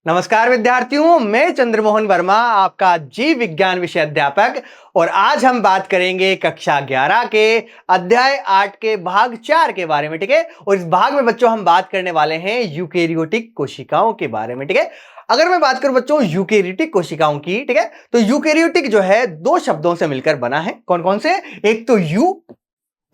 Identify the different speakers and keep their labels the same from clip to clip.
Speaker 1: नमस्कार विद्यार्थियों, मैं चंद्रमोहन वर्मा आपका जीव विज्ञान विषय अध्यापक। और आज हम बात करेंगे कक्षा 11 के अध्याय 8 के भाग 4 के बारे में। ठीक है, और इस भाग में बच्चों हम बात करने वाले हैं यूकेरियोटिक कोशिकाओं के बारे में। ठीक है, अगर मैं बात करूं बच्चों यूकेरियोटिक कोशिकाओं की, ठीक है, तो यूकेरियोटिक जो है दो शब्दों से मिलकर बना है। कौन कौन से? एक तो यू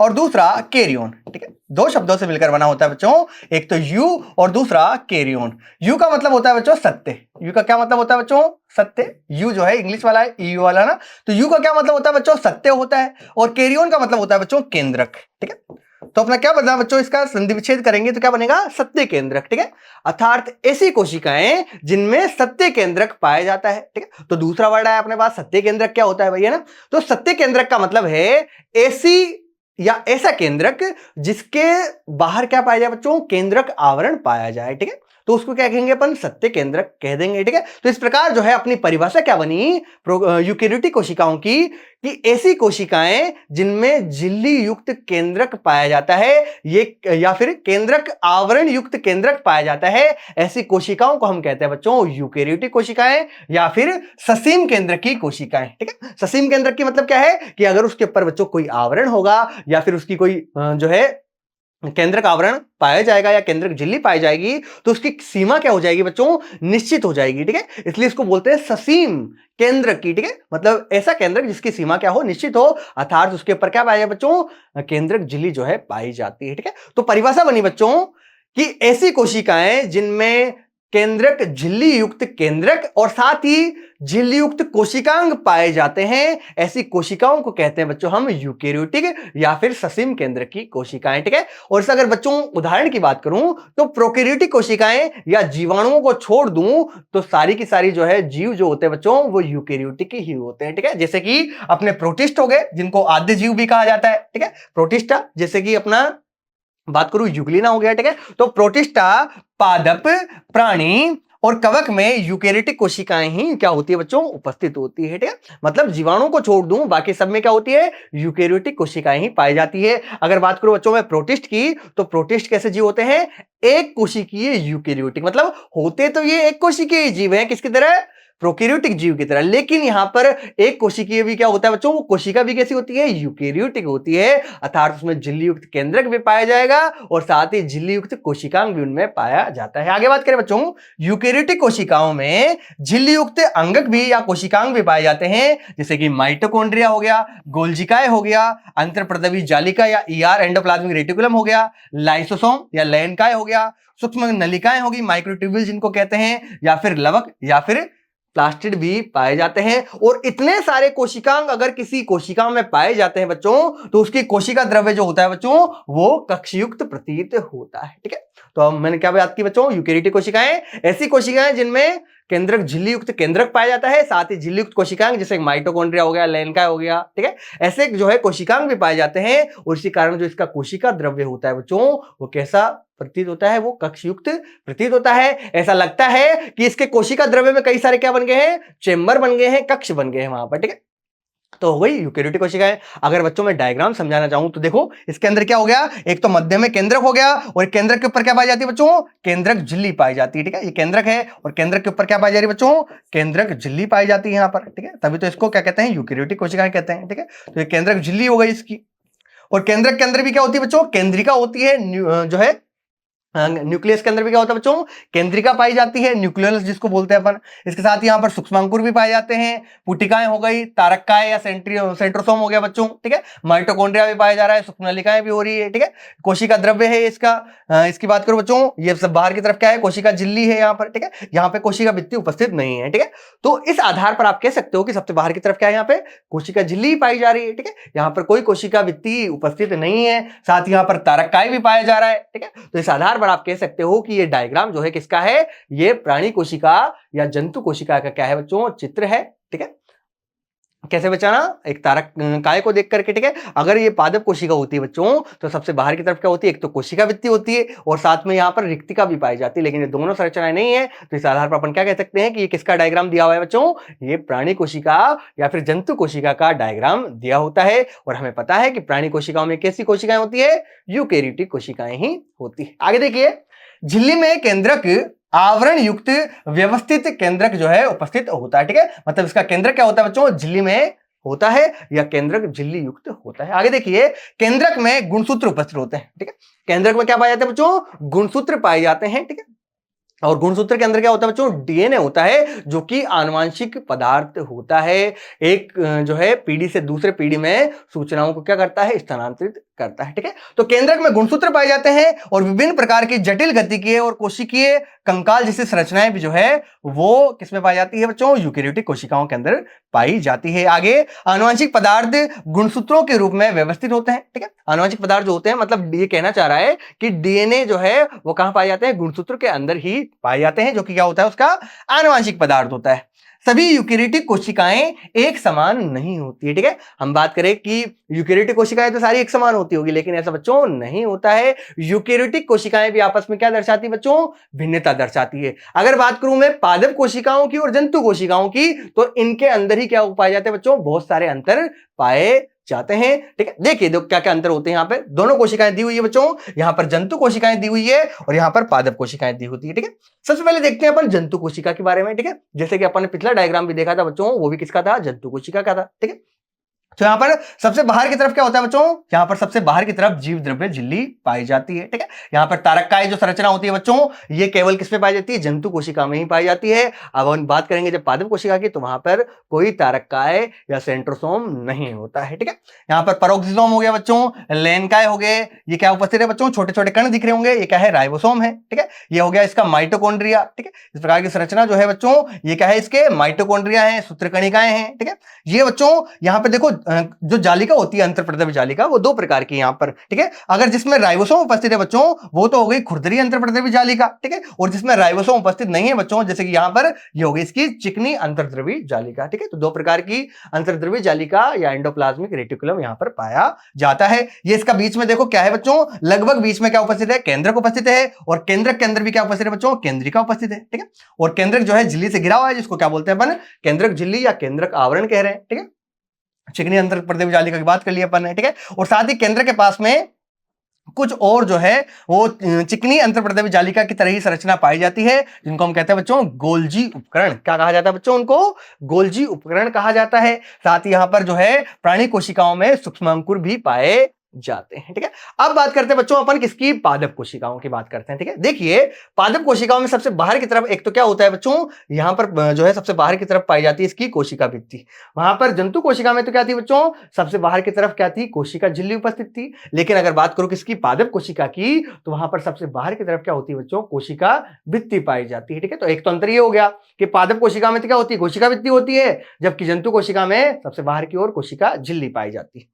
Speaker 1: और दूसरा कैरियोन। ठीक है, दो शब्दों से मिलकर बना होता है बच्चों, एक तो यू और दूसरा कैरियोन। यू का मतलब होता है बच्चों सत्य। यू का क्या मतलब होता है बच्चों? सत्य। यू जो है इंग्लिश वाला है, ईयू वाला ना, तो यू का क्या मतलब होता है बच्चों? सत्य होता है। और कैरियोन का मतलब होता है बच्चों केंद्रक। ठीक है, तो अपना क्या बना बच्चों, इसका संधि विच्छेद करेंगे तो क्या बनेगा? सत्य केंद्रक। ठीक है, अर्थात ऐसी कोशिकाएं जिनमें सत्य केंद्रक पाया जाता है। ठीक है, तो दूसरा वर्ड है अपने पास सत्य केंद्रक। क्या होता है भैया ना? तो सत्य केंद्रक का मतलब है ऐसी या ऐसा केंद्रक जिसके बाहर क्या पाया जाए बच्चों? केंद्रक आवरण पाया जाए। ठीक है, तो उसको क्या कहेंगे अपन? सत्य केंद्रक कह देंगे। ठीक है, तो इस प्रकार जो है अपनी परिभाषा क्या बनी यूकेरियोटिक कोशिकाओं की, कि ऐसी कोशिकाएं जिनमें झिल्ली युक्त केंद्रक पाया जाता है, ये या फिर केंद्रक आवरण युक्त केंद्रक पाया जाता है, ऐसी कोशिकाओं को हम कहते हैं बच्चों यूकेरियोटिक कोशिकाएं या फिर ससीम केंद्रक की कोशिकाएं। ठीक है, ससीम केंद्रक की मतलब क्या है कि अगर उसके ऊपर बच्चों कोई आवरण होगा या फिर उसकी कोई जो है केंद्रक आवरण पाया जाएगा या केंद्रक झिल्ली पाई जाएगी, तो उसकी सीमा क्या हो जाएगी बच्चों? निश्चित हो जाएगी। ठीक है, इसलिए इसको बोलते हैं ससीम केंद्रक की। ठीक है, मतलब ऐसा केंद्रक जिसकी सीमा क्या हो? निश्चित हो, अर्थात उसके ऊपर क्या पाया जाए बच्चों? केंद्रक झिल्ली जो है पाई जाती है। ठीक है, तो परिभाषा बनी बच्चों कि ऐसी कोशिकाएं जिनमें केंद्रक झिल्ली युक्त केंद्रक और साथ ही झिल्ली युक्त कोशिकांग पाए जाते हैं, ऐसी कोशिकाओं को कहते हैं बच्चों हम यूकेरियोटिक या फिर ससीम केंद्र की कोशिकाएं। ठीक है, और इस अगर बच्चों उदाहरण की बात करूं तो प्रोकैरियोटिक कोशिकाएं या जीवाणुओं को छोड़ दूं तो सारी की सारी जो है जीव जो होते हैं बच्चों वो यूकेरियोटिक ही होते हैं। ठीक है, जैसे कि अपने प्रोटिस्ट हो गए जिनको आद्य जीव भी कहा जाता है। ठीक है, प्रोटिस्टा, जैसे कि अपना बात करूं यूग्लिना हो गया। ठीक है, तो प्रोटिस्टा, पादप, प्राणी और कवक में यूकेरियोटिक कोशिकाएं ही क्या होती है बच्चों? उपस्थित होती है। ठीक है, मतलब जीवाणु को छोड़ दूं बाकी सब में क्या होती है? यूकेरियोटिक कोशिकाएं ही पाई जाती है। अगर बात करूं बच्चों में प्रोटिस्ट की, तो प्रोटिस्ट कैसे जीव होते हैं? एक कोशिकीय यूकेरियोटिक, मतलब होते तो ये एक कोशिकीय जीव है, किसकी तरह? प्रोकैरियोटिक जीव की तरह। लेकिन यहां पर एक कोशिकीय भी क्या होता है बच्चों? वो कोशिका भी कैसी होती है? यूकेरियोटिक होती है, अर्थात उसमें झिल्ली युक्त केंद्रक भी पाया जाएगा और साथ ही झिल्ली युक्त कोशिकांग भी उनमें पाया जाता है। आगे बात करें बच्चों, यूकेरियोटिक कोशिकाओं में झिल्ली युक्त अंगक भी या कोशिकांग भी पाए जाते हैं, जैसे कि माइटोकॉन्ड्रिया हो गया, गोल्जिकाए हो गया, अंतरप्रदवी जालिका या ईआर एंडोप्लाज्मिक रेटिकुलम हो गया, लाइसोसोम या लैनकाय हो गया, सूक्ष्म नलिकाएं होगी माइक्रोट्यूब्यूल जिनको कहते हैं, या फिर लवक या फिर प्लास्टिड भी पाए जाते हैं। और इतने सारे कोशिकांग अगर किसी कोशिका में पाए जाते हैं बच्चों, तो उसकी कोशिका द्रव्य जो होता है बच्चों वो कक्षयुक्त प्रतीत होता है। ठीक है, तो अब मैंने क्या बात की बच्चों? यूकेरियोटिक कोशिकाएं ऐसी कोशिकाएं जिनमें केंद्रक झिल्ली युक्त केंद्रक पाया जाता है, साथ ही झिल्ली युक्त कोशिकांग जैसे माइटोकॉन्ड्रिया हो गया, लैनकाय हो गया। ठीक है, ऐसे जो है कोशिकांग भी पाए जाते हैं और इसी कारण जो इसका कोशिका द्रव्य होता है बच्चों वो कैसा प्रतीत होता है? वो कक्षयुक्त प्रतीत होता है। ऐसा लगता है कि इसके कोशिका द्रव्य में कई सारे क्या बन गए हैं? चेंबर बन गए हैं, कक्ष बन गए हैं वहां पर। ठीक है, तो हो गई यूकेरियोटिक कोशिकाएं। अगर बच्चों में डायग्राम समझाना चाहूं तो देखो इसके अंदर क्या हो गया? एक तो मध्य में केंद्रक हो गया और केंद्रक के ऊपर क्या पाई जाती है बच्चों? केंद्रक झिल्ली पाई जाती है। ठीक है, ये केंद्रक है और केंद्रक के ऊपर क्या पाई जा रही है बच्चों? केंद्रक झिल्ली पाई जाती है यहां पर। ठीक है, तभी तो इसको क्या कहते हैं? यूकेरियोटिक कोशिकाएं कहते हैं। ठीक है, तो ये केंद्रक झिल्ली हो गई इसकी। और केंद्रक के अंदर भी क्या होती है बच्चों? केंद्रिका होती है, जो है न्यूक्लियस के अंदर भी क्या होता है बच्चों? केंद्रिका पाई जाती है, न्यूक्लियस जिसको बोलते हैं अपन। इसके साथ यहाँ पर सूक्ष्मांकुर भी पाए जाते हैं, पुटिकाएं हो गई, तारकाएं या सेंट्रोसोम हो गया बच्चों। ठीक है, माइटोकॉन्ड्रिया भी पाया जा रहा है, सूक्ष्म नलिकाएं भी हो रही है। ठीक है, कोशिका द्रव्य है इसका। इसकी बात करो बच्चों, ये सब बाहर की तरफ क्या है? कोशिका झिल्ली है यहाँ पर। ठीक है, यहाँ पे कोशिका भित्ति उपस्थित नहीं है। ठीक है, तो इस आधार पर आप कह सकते हो कि सबसे बाहर की तरफ क्या है? यहाँ पे कोशिका झिल्ली पाई जा रही है। ठीक है, यहाँ पर कोई कोशिका भित्ति उपस्थित नहीं है, साथ ही यहाँ पर तारकाएं भी पाया जा रहा है। ठीक है, तो इस आधार पर आप कह सकते हो कि ये डायग्राम जो है किसका है? ये प्राणी कोशिका या जंतु कोशिका का क्या है बच्चों? चित्र है। ठीक है, कैसे बचाना? एक तारक काय को देख करके। ठीक है, अगर ये पादप कोशिका होती है बच्चों तो सबसे बाहर की तरफ क्या होती है? एक तो कोशिका भित्ति होती है और साथ में यहाँ पर रिक्तिका भी पाई जाती है, लेकिन ये दोनों संरचनाएं नहीं है। तो इस आधार पर अपन क्या कह सकते हैं कि ये किसका डायग्राम दिया हुआ है बच्चों? ये प्राणी कोशिका या फिर जंतु कोशिका का डायग्राम दिया होता है। और हमें पता है कि प्राणी कोशिकाओं में कैसी कोशिकाएं होती है? यूकेरियोटिक कोशिकाएं ही होती है। आगे देखिए, झिल्ली में केंद्रक आवरण युक्त व्यवस्थित केंद्रक जो है उपस्थित होता है। ठीक है, मतलब इसका केंद्रक क्या होता है बच्चों, झिल्ली में होता है या केंद्रक झिल्ली युक्त होता है। आगे देखिए, केंद्रक में गुणसूत्र उपस्थित होते हैं। ठीक है, केंद्रक में क्या पाए जाते हैं बच्चों, गुणसूत्र पाए जाते हैं। ठीक है, और गुणसूत्र के अंदर क्या होता है बच्चों, डीएनए होता है जो कि आनुवांशिक पदार्थ होता है। एक जो है पीढ़ी से दूसरे पीढ़ी में सूचनाओं को क्या करता है, स्थानांतरित करता है। ठीक है, तो केंद्रक में गुणसूत्र पाए जाते हैं और विभिन्न प्रकार की जटिल गतिकीय और कोशिकीय कंकाल जैसी संरचनाएं भी जो है वो किसमें पाई जाती है बच्चों, यूकेरियोटिक कोशिकाओं के अंदर पाई जाती है। आगे, आनुवांशिक पदार्थ गुणसूत्रों के रूप में व्यवस्थित होते हैं। ठीक है, आनुवांशिक पदार्थ जो होते हैं, मतलब ये कहना चाह रहा है कि डीएनए जो है वो कहां पाए जाते हैं, गुणसूत्र के अंदर ही पाए जाते हैं, जो कि क्या होता है, उसका आनुवांशिक पदार्थ होता है। सभी यूकेरियोटिक कोशिकाएं एक समान नहीं होती है। ठीक है, हम बात करें कि यूकेरियोटिक कोशिकाएं तो सारी एक समान होती होगी, लेकिन ऐसा बच्चों नहीं होता है। यूकेरियोटिक कोशिकाएं भी आपस में क्या दर्शाती है बच्चों, भिन्नता दर्शाती है। अगर बात करूं मैं पादप कोशिकाओं की और जंतु कोशिकाओं की, तो इनके अंदर ही क्या पाए जाते हैं बच्चों, बहुत सारे अंतर पाए जाते हैं। ठीक है, देखिए क्या क्या अंतर होते हैं। यहां पे दोनों कोशिकाएं दी हुई है बच्चों, यहां पर जंतु कोशिकाएं दी हुई है और यहां पर पादप कोशिकाएं दी होती है। ठीक है, सबसे पहले देखते हैं अपन जंतु कोशिका के बारे में। ठीक है, जैसे कि अपन ने पिछला डायग्राम भी देखा था बच्चों, वो भी किसका था, जंतु कोशिका का था। ठीक है, तो यहां पर सबसे बाहर की तरफ क्या होता है बच्चों, यहां पर सबसे बाहर की तरफ जीव द्रव्य झिल्ली पाई जाती है। ठीक है, यहां पर तारककाय जो संरचना होती है बच्चों, ये केवल किसमें पाई जाती है, जंतु कोशिका में ही पाई जाती है। अब हम बात करेंगे जब पादप कोशिका की, तो वहां पर कोई तारककाय या सेंट्रोसोम नहीं होता है। ठीक है, यहां पर पेरोक्सिसोम हो गया बच्चों, लेनकाय हो गए, ये क्या उपस्थित है बच्चों, छोटे छोटे कण दिख रहे होंगे, ये क्या है, राइबोसोम है। ठीक है, ये हो गया इसका माइटोकॉन्ड्रिया। ठीक है, इस प्रकार की संरचना जो है बच्चों, ये क्या है, इसके माइटोकॉन्ड्रिया है, सूत्रकणिकाएं हैं। ठीक है, ये बच्चों यहां पर देखो, जो जालिका होती है अंतर्प्रदेश जालिका, वो दो प्रकार की यहां पर। ठीक है, अगर जिसमें राइबोसोम उपस्थित है बच्चों, वो तो हो गई खुरदरी अंतर्प्रदेश जालिका। ठीक है, और जिसमें राइबोसोम उपस्थित नहीं है बच्चों, जैसे कि यहां पर ये हो गई इसकी चिकनी अंतर्द्रवी जालिका। ठीक है, तो दो प्रकार की अंतर्द्रवी जालिका या एंडोप्लाज्मिक रेटिकुलम यहां पर पाया जाता है। ये इसका बीच में देखो क्या है बच्चों, लगभग बीच में क्या उपस्थित है, केंद्रक उपस्थित है, और केंद्रक के अंदर भी क्या उपस्थित है बच्चों, केंद्रिका उपस्थित है। ठीक है, और केंद्रक जो है झिल्ली से घिरा हुआ है, जिसको क्या बोलते हैं अपन, केंद्रक झिल्ली या केंद्रक आवरण कह रहे हैं। ठीक है, चिकनी अंतर्प्रदेश जालिका की बात कर ली अपन ने। ठीक है, और साथ ही केंद्र के पास में कुछ और जो है वो चिकनी अंतर्प्रदेश जालिका की तरह ही संरचना पाई जाती है, जिनको हम कहते हैं बच्चों गोल्जी उपकरण। क्या कहा जाता है बच्चों, उनको गोल्जी उपकरण कहा जाता है। साथ ही यहां पर जो है प्राणी कोशिकाओं में सूक्ष्म अंकुर भी पाए जाते हैं। ठीक है, अब बात करते हैं बच्चों अपन किसकी, पादप कोशिकाओं की बात करते हैं। ठीक है, देखिए पादप कोशिकाओं में सबसे बाहर की तरफ एक तो क्या होता है बच्चों, यहां पर जो है सबसे बाहर की तरफ पाई जाती है इसकी कोशिका भित्ति। वहां पर जंतु कोशिका में तो क्या थी बच्चों, सबसे बाहर की तरफ क्या थी, कोशिका झिल्ली उपस्थित थी। लेकिन अगर बात करूं किसकी, पादप कोशिका की, तो वहां पर सबसे बाहर की तरफ क्या होती है बच्चों, कोशिका भित्ति पाई जाती है। ठीक है, तो एक तो अंतर ये हो गया कि पादप कोशिका में तो क्या होती है, कोशिका भित्ति होती है, जबकि जंतु कोशिका में सबसे बाहर की ओर कोशिका झिल्ली पाई जाती है।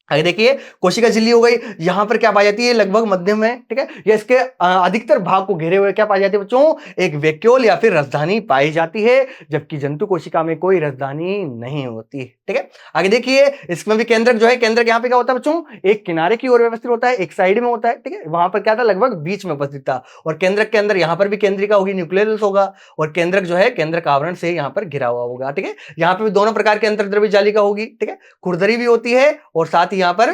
Speaker 1: आगे देखिए, कोशिका झिल्ली हो गई, यहां पर क्या पाई जाती है, लगभग मध्यम है। ठीक है, ये इसके अधिकतर भाग को घेरे हुए क्या पाई जाती है बच्चों, एक वैक्यूल या फिर रसधानी पाई जाती है, जबकि जंतु कोशिका में कोई रसधानी नहीं होती। ठीक है, आगे देखिए, इसमें भी केंद्रक जो है, केंद्रक यहाँ पे क्या होता है बच्चों, एक किनारे की ओर व्यवस्थित होता है, एक साइड में होता है। ठीक है, वहां पर क्या था, लगभग बीच में उपस्थित था। और केंद्रक के अंदर यहाँ पर भी केंद्रिका होगी, न्यूक्लियस होगा, और केंद्रक जो है केंद्रक आवरण से यहाँ पर घिरा हुआ होगा। ठीक है, यहाँ पे भी दोनों प्रकार की अंतर्द्रव्य जालिका होगी। ठीक है, खुरदरी भी होती है और साथ ही यहाँ पर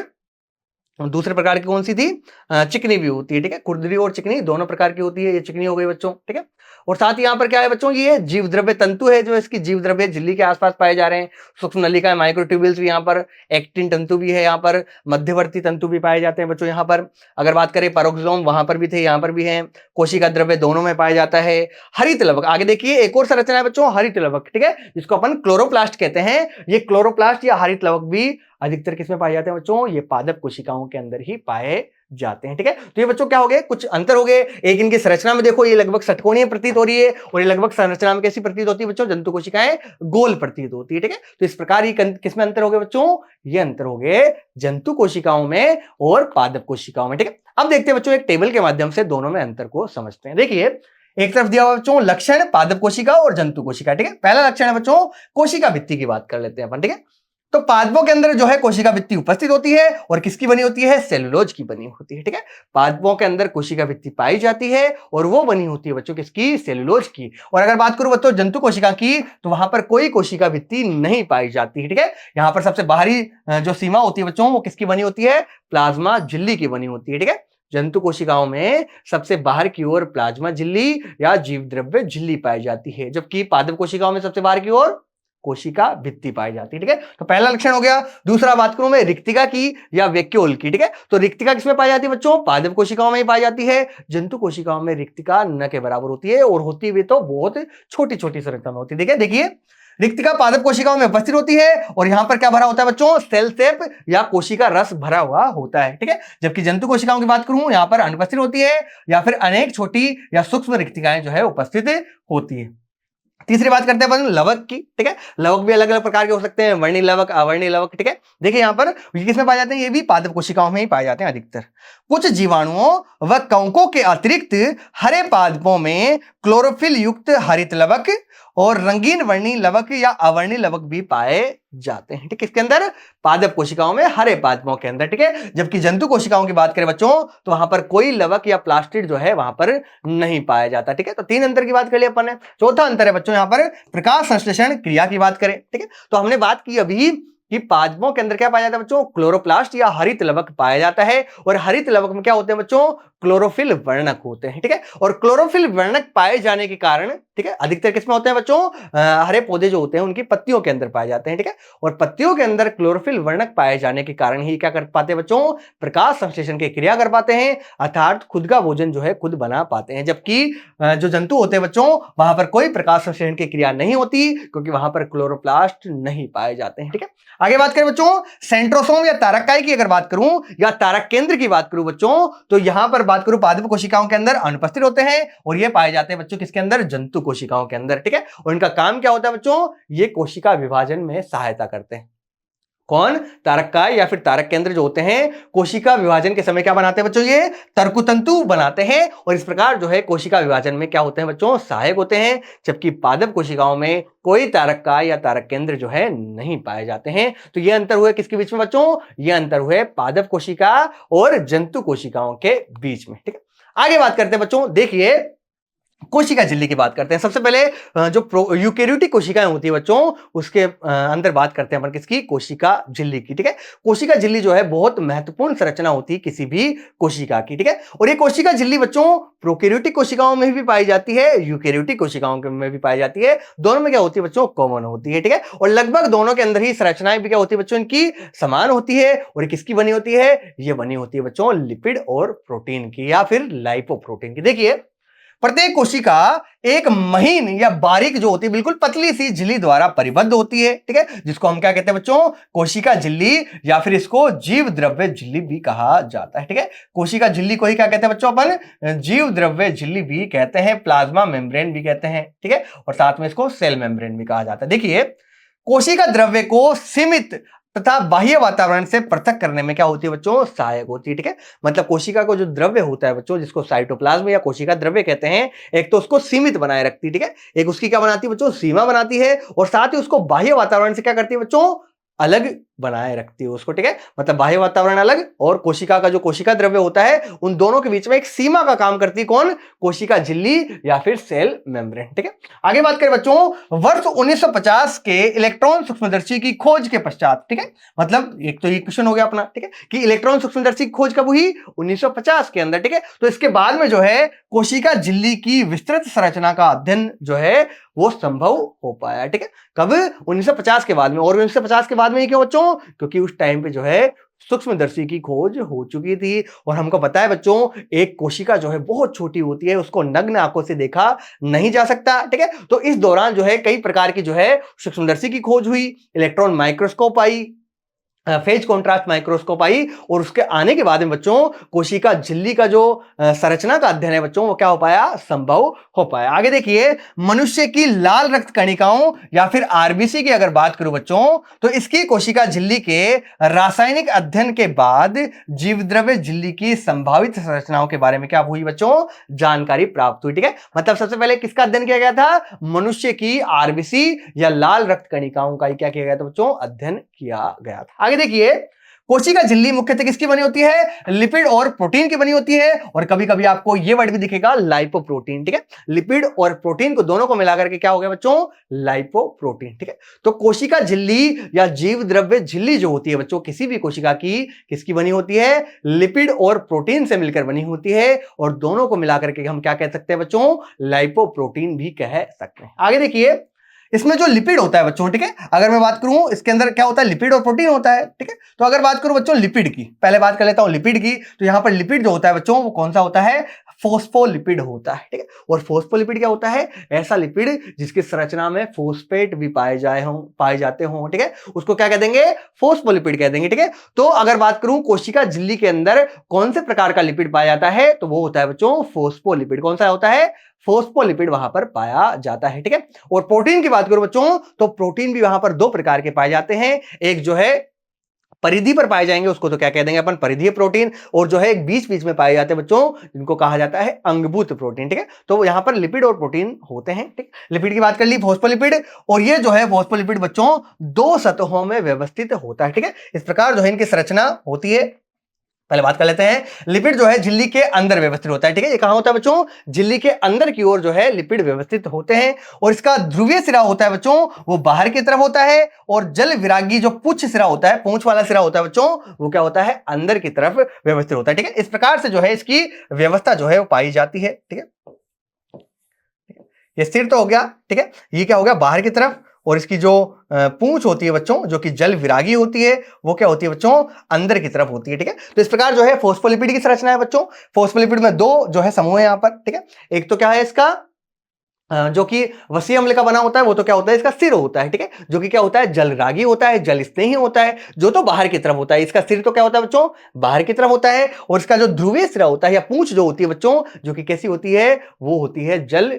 Speaker 1: दूसरे प्रकार की कौन सी थी, चिकनी भी होती है। ठीक है, खुरदरी और चिकनी दोनों प्रकार की होती है, ये चिकनी हो गई बच्चों। ठीक है, और साथ ही यहाँ पर क्या है बच्चों, ये जीव द्रव्य तंतु है, जो इसकी जीव द्रव्य झिल्ली के आसपास पाए जा रहे हैं। सूक्ष्म नलिका, माइक्रोट्यूब्यूल्स भी यहाँ पर, एक्टिन तंतु भी है यहाँ पर, मध्यवर्ती तंतु भी पाए जाते हैं बच्चों यहाँ पर। अगर बात करें पेरोक्सोम, वहां पर भी थे, यहाँ पर भी है। कोशिका द्रव्य दोनों में पाया जाता है। हरित लवक, आगे देखिए एक और संरचना है बच्चों, हरित लवक। ठीक है, जिसको अपन क्लोरोप्लास्ट कहते हैं। ये क्लोरोप्लास्ट या हरित लवक भी अधिकतर किसमें पाए जाते हैं बच्चों, ये पादप कोशिकाओं के अंदर ही पाए जाते हैं। ठीक है, तो ये बच्चों क्या हो गए, कुछ अंतर हो गए। एक इनकी संरचना में देखो, ये लगभग षटकोणीय प्रतीत हो रही है, और ये लगभग संरचना में कैसी प्रतीत होती है बच्चों, जंतु कोशिकाएं गोल प्रतीत होती है। ठीक है, तो इस प्रकार ये किसमें अंतर हो गए बच्चों, ये अंतर हो गए जंतु कोशिकाओं में और पादप कोशिकाओं में। ठीक है, अब देखते हैं बच्चों एक टेबल के माध्यम से दोनों में अंतर को समझते हैं। देखिए एक तरफ दिया हुआ बच्चों लक्षण पादप कोशिका और जंतु कोशिका। ठीक है, पहला लक्षण है बच्चों कोशिका भित्ति की बात कर लेते हैं अपन। ठीक है, तो पादपों के अंदर जो है कोशिका भित्ति उपस्थित होती है, और किसकी बनी होती है, सेलुलोज की बनी होती है। ठीक है, पादपों के अंदर कोशिका भित्ति पाई जाती है और वो बनी होती है बच्चों किसकी, सेलुलोज की। और अगर बात करूं बच्चों जंतु कोशिका की, तो वहां पर कोई कोशिका भित्ति नहीं पाई जाती है। ठीक है, यहां पर सबसे बाहरी जो सीमा होती है बच्चों, वो किसकी बनी होती है, प्लाज्मा झिल्ली की बनी होती है। ठीक है, जंतु कोशिकाओं में सबसे बाहर की ओर प्लाज्मा झिल्ली या जीव द्रव्य झिल्ली पाई जाती है, जबकि पादप कोशिकाओं में सबसे बाहर की ओर कोशिका भित्ति पाई जाती है। ठीक है, तो पहला लक्षण हो गया। दूसरा बात करूं मैं रिक्तिका की या वैक्यूल की। ठीक है, तो रिक्तिका किसमें पाई जाती है बच्चों? पादप कोशिकाओं में ही पाई जाती है। जंतु कोशिकाओं में रिक्तिका न के बराबर होती है और होती भी तो बहुत छोटी छोटी संरचना में होती है। ठीक है, देखिए रिक्तिका पादप कोशिकाओं में उपस्थित होती है और यहां पर क्या भरा होता है बच्चों? सेल सेप या कोशिका रस भरा हुआ होता है। ठीक है, जबकि जंतु कोशिकाओं की बात करूं यहां पर अनुपस्थित होती है या फिर अनेक छोटी या सूक्ष्म रिक्तिकाएं जो है उपस्थित होती है। तीसरी बात करते हैं अपन लवक की। ठीक है, लवक भी अलग अलग प्रकार के हो सकते हैं, वर्णी लवक, अवर्णी लवक। ठीक है, देखिए यहां पर ये किसमें पाए जाते हैं? ये भी पादप कोशिकाओं में ही पाए जाते हैं अधिकतर। कुछ जीवाणुओं व कवकों के अतिरिक्त हरे पादपों में क्लोरोफिल युक्त हरित लवक और रंगीन वर्णी लवक या अवर्णी लवक भी पाए जाते हैं। ठीक है, इसके अंदर पादप कोशिकाओं में, हरे पादपों के अंदर। ठीक है, जबकि जंतु कोशिकाओं की बात करें बच्चों तो वहां पर कोई लवक या प्लास्टिड जो है वहां पर नहीं पाया जाता। ठीक है, तो 3 अंतर की बात कर लिया अपन ने। चौथा अंतर है बच्चों यहां पर प्रकाश संश्लेषण क्रिया की बात करें। ठीक है, तो हमने बात की अभी कि पादपों के अंदर क्या पाया जाता है बच्चों? क्लोरोप्लास्ट या हरित लवक पाया जाता है और हरित लवक में क्या होते हैं बच्चों? क्लोरोफिल वर्णक होते हैं। ठीक है, और क्लोरोफिल वर्णक पाए जाने के कारण, ठीक है, अधिकतर किसमें होते हैं बच्चों? हरे पौधे जो होते हैं उनकी पत्तियों के अंदर पाए जाते हैं। ठीक है, और पत्तियों के अंदर क्लोरोफिल वर्णक पाए जाने के कारण ही क्या कर पाते हैं बच्चों? प्रकाश संश्लेषण की क्रिया कर पाते हैं, अर्थात खुद का भोजन जो है खुद बना पाते हैं। जबकि जो जंतु होते हैं बच्चों वहां पर कोई प्रकाश संश्लेषण की क्रिया नहीं होती क्योंकि वहां पर क्लोरोप्लास्ट नहीं पाए जाते हैं। ठीक है, आगे बात करें बच्चों सेंट्रोसोम या तारककाई की, अगर बात करूं या तारक केंद्र की बात करूं बच्चों तो यहां पर बात करूं पादप कोशिकाओं के अंदर अनुपस्थित होते हैं और ये पाए जाते हैं बच्चों किसके अंदर? जंतु कोशिकाओं के अंदर। ठीक है, और इनका काम क्या होता है बच्चों? ये कोशिका विभाजन में सहायता करते हैं। कौन? तारककाय या फिर तारक केंद्र जो होते हैं कोशिका विभाजन के समय क्या बनाते हैं बच्चों? ये तर्कुतंतु बनाते हैं और इस प्रकार जो है कोशिका विभाजन में क्या होते हैं बच्चों? सहायक होते हैं। जबकि पादप कोशिकाओं में कोई तारककाय या तारक केंद्र जो है नहीं पाए जाते हैं। तो ये अंतर हुए किसके बीच में बच्चों? ये अंतर हुए पादप कोशिका और जंतु कोशिकाओं के बीच में। ठीक है, आगे बात करते हैं बच्चों, देखिए कोशिका झिल्ली की बात करते हैं। सबसे पहले जो यूकेरियोटिक कोशिकाएं होती है बच्चों उसके अंदर बात करते हैं अपन किसकी? कोशिका झिल्ली की। ठीक है, कोशिका झिल्ली जो है बहुत महत्वपूर्ण संरचना होती है किसी भी कोशिका की। ठीक है, और ये कोशिका झिल्ली बच्चों प्रोकैरियोटिक कोशिकाओं में भी पाई जाती है, यूकेरियोटिक कोशिकाओं में भी पाई जाती है। दोनों में क्या होती है बच्चों? कॉमन होती है। ठीक है, और लगभग दोनों के अंदर ही संरचनाएं भी क्या होती है बच्चों? इनकी समान होती है। और किसकी बनी होती है? ये बनी होती है बच्चों लिपिड और प्रोटीन की या फिर लाइपोप्रोटीन की। देखिए प्रत्येक कोशिका एक महीन या बारीक जो होती है बिल्कुल पतली सी झिल्ली द्वारा परिबद्ध होती है। ठीक है, जिसको हम क्या कहते हैं बच्चों? कोशिका झिल्ली या फिर इसको जीव द्रव्य झिल्ली भी कहा जाता है। ठीक है, कोशिका झिल्ली को ही क्या कहते हैं बच्चों? अपन जीव द्रव्य झिल्ली भी कहते हैं, प्लाज्मा मेम्ब्रेन भी कहते हैं। ठीक है, और साथ में इसको सेल मेम्ब्रेन भी कहा जाता है। देखिए कोशिका द्रव्य को सीमित तथा बाह्य वातावरण से पृथक करने में क्या होती है बच्चों? सहायक होती है। ठीक है, मतलब कोशिका को जो द्रव्य होता है बच्चों जिसको साइटोप्लाज्म या कोशिका द्रव्य कहते हैं, एक तो उसको सीमित बनाए रखती है। ठीक है, एक उसकी क्या बनाती है बच्चों? सीमा बनाती है और साथ ही उसको बाह्य वातावरण से क्या करती है बच्चों? अलग बनाए रखती है उसको। ठीक है, मतलब बाह्य वातावरण अलग और कोशिका का जो कोशिका द्रव्य होता है उन दोनों के बीच में एक सीमा का काम करती है। कौन? कोशिका झिल्ली या फिर सेल मेम्ब्रेन। ठीक है, आगे बात करें बच्चों वर्ष 1950 के इलेक्ट्रॉन सूक्ष्मदर्शी की खोज के पश्चात। ठीक है, मतलब एक तो ये क्वेश्चन हो गया अपना, ठीक है, कि इलेक्ट्रॉन सूक्ष्मदर्शी की खोज कब हुई? 1950 के अंदर। ठीक है, तो इसके बाद में जो है कोशिका झिल्ली की विस्तृत संरचना का अध्ययन जो है वो संभव हो पाया। ठीक है, कब? 1950 के बाद में। और 1950 के बाद में क्यों बच्चों? क्योंकि उस टाइम पे जो है सूक्ष्मदर्शी की खोज हो चुकी थी और हमको पता है बच्चों एक कोशिका जो है बहुत छोटी होती है, उसको नग्न आंखों से देखा नहीं जा सकता। ठीक है, तो इस दौरान जो है कई प्रकार की जो है सूक्ष्मदर्शी की खोज हुई, इलेक्ट्रॉन माइक्रोस्कोप आई, फेज कॉन्ट्रास्ट माइक्रोस्कोप आई और उसके आने के बाद में बच्चों कोशिका झिल्ली का जो संरचना का अध्ययन है बच्चों वो क्या हो पाया? संभव हो पाया। आगे देखिए मनुष्य की लाल रक्त कणिकाओं या फिर आरबीसी की अगर बात करूं बच्चों तो इसकी कोशिका झिल्ली के रासायनिक अध्ययन के बाद जीवद्रव्य झिल्ली की संभावित संरचनाओं के बारे में क्या हुई बच्चों? जानकारी प्राप्त हुई। ठीक है, मतलब सबसे पहले किसका अध्ययन किया गया था? मनुष्य की आरबीसी या लाल रक्त कणिकाओं का ही क्या किया गया था बच्चों? अध्ययन किया गया था। आगे देखिए कोशिका झिल्ली मुख्यतः किसकी बनी होती है? लिपिड और प्रोटीन की बनी होती है, और कभी कभी आपको ये वर्ड भी दिखेगा लाइपोप्रोटीन, ठीक है। लिपिड और प्रोटीन को दोनों को मिलाकर के क्या हो गया बच्चों? लाइपोप्रोटीन, ठीक है। तो कोशिका झिल्ली या जीव द्रव्य झिल्ली जो होती है बच्चों, किसी भी कोशिका की किसकी बनी होती है? लिपिड और प्रोटीन से मिलकर बनी होती है, और दोनों को मिलाकर के हम क्या कह सकते हैं बच्चों? लाइपोप्रोटीन भी कह सकते हैं। आगे देखिए, इसमें जो लिपिड होता है बच्चों, ठीक है, अगर मैं बात करूं इसके अंदर क्या होता है? लिपिड और प्रोटीन होता है, ठीक है। तो अगर बात करूं बच्चों लिपिड की, पहले बात कर लेता हूं लिपिड की, तो यहां पर लिपिड जो होता है बच्चों वो कौन सा होता है? फोस्फोलिपिड होता है, ठीक है। और फोस्फोलिपिड क्या होता है? ऐसा लिपिड जिसकी संरचना में फोस्फेट भी पाए जाते हों, ठीक है, उसको क्या कह देंगे? फोस्फोलिपिड कह देंगे, ठीक है। तो अगर बात करूं कोशिका झिल्ली के अंदर कौन से प्रकार का लिपिड पाया जाता है, तो वो होता है बच्चों फोस्फोलिपिड। कौन सा होता है? फोस्फोलिपिड वहां पर पाया जाता है, ठीक है। और प्रोटीन की बात करूं बच्चों, तो प्रोटीन भी वहां पर दो प्रकार के पाए जाते हैं। एक जो है परिधि पर पाए जाएंगे, उसको तो क्या कह देंगे अपन? परिधीय प्रोटीन। और जो है एक बीच बीच में पाए जाते हैं बच्चों, जिनको कहा जाता है अंगभूत प्रोटीन, ठीक है। तो यहां पर लिपिड और प्रोटीन होते हैं, ठीक। लिपिड की बात कर ली, फोस्फोलिपिड, और ये जो है फोस्फोलिपिड बच्चों दो सतहों में व्यवस्थित होता है, ठीक है। इस प्रकार जो है इनकी संरचना होती है। पहले बात कर लेते हैं, लिपिड जो है झिल्ली के अंदर व्यवस्थित होता है, ठीक है। ये कहां होता है बच्चों? झिल्ली के अंदर की ओर जो है लिपिड व्यवस्थित होते हैं, और इसका ध्रुवीय सिरा होता है बच्चों वो बाहर की तरफ होता है, और जल विरागी जो पुच्छ सिरा होता है, पूंछ वाला सिरा होता है बच्चों, वो क्या होता है? अंदर की तरफ व्यवस्थित होता है, ठीक है। इस प्रकार से जो है इसकी व्यवस्था जो है वो पाई जाती है, ठीक है। ये सिर तो हो गया, ठीक है। ये क्या हो गया? बाहर की तरफ। और इसकी जो पूंछ होती है बच्चों, जो कि जल विरागी होती है, वो क्या होती है बच्चों? अंदर की तरफ होती है, ठीक है। तो इस प्रकार जो है फोस्फोलिपिड की संरचना है बच्चों। फोस्फोलिपिड में दो जो है समूह है यहां पर, ठीक है। एक तो क्या है इसका जो कि वसीय अम्ल का बना होता है, वो तो क्या होता है? इसका सिर होता है, ठीक है, जो कि क्या होता है? जल रागी होता है, जल स्नेही होता है, जो तो बाहर की तरफ होता है। इसका सिर तो क्या होता है बच्चों? बाहर की तरफ होता है, और इसका जो ध्रुवीय सिरा होता है या पूंछ जो होती है बच्चों, जो कि कैसी होती है? वो होती है जल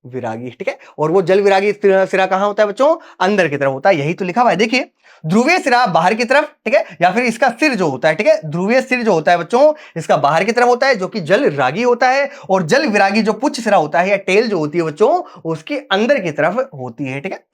Speaker 1: विरागी, ठीक है। और वो जल विरागी सिरा कहां होता है बच्चों? अंदर की तरफ होता है। यही तो लिखा हुआ है, देखिए, ध्रुवीय सिरा बाहर की तरफ, ठीक है, या फिर इसका सिर जो होता है, ठीक है, ध्रुवीय सिर जो होता है बच्चों इसका बाहर की तरफ होता है, जो कि जल रागी होता है, और जल विरागी जो पुच्छ सिरा होता है या टेल जो होती है बच्चों, उसकी अंदर की तरफ होती है, ठीक है।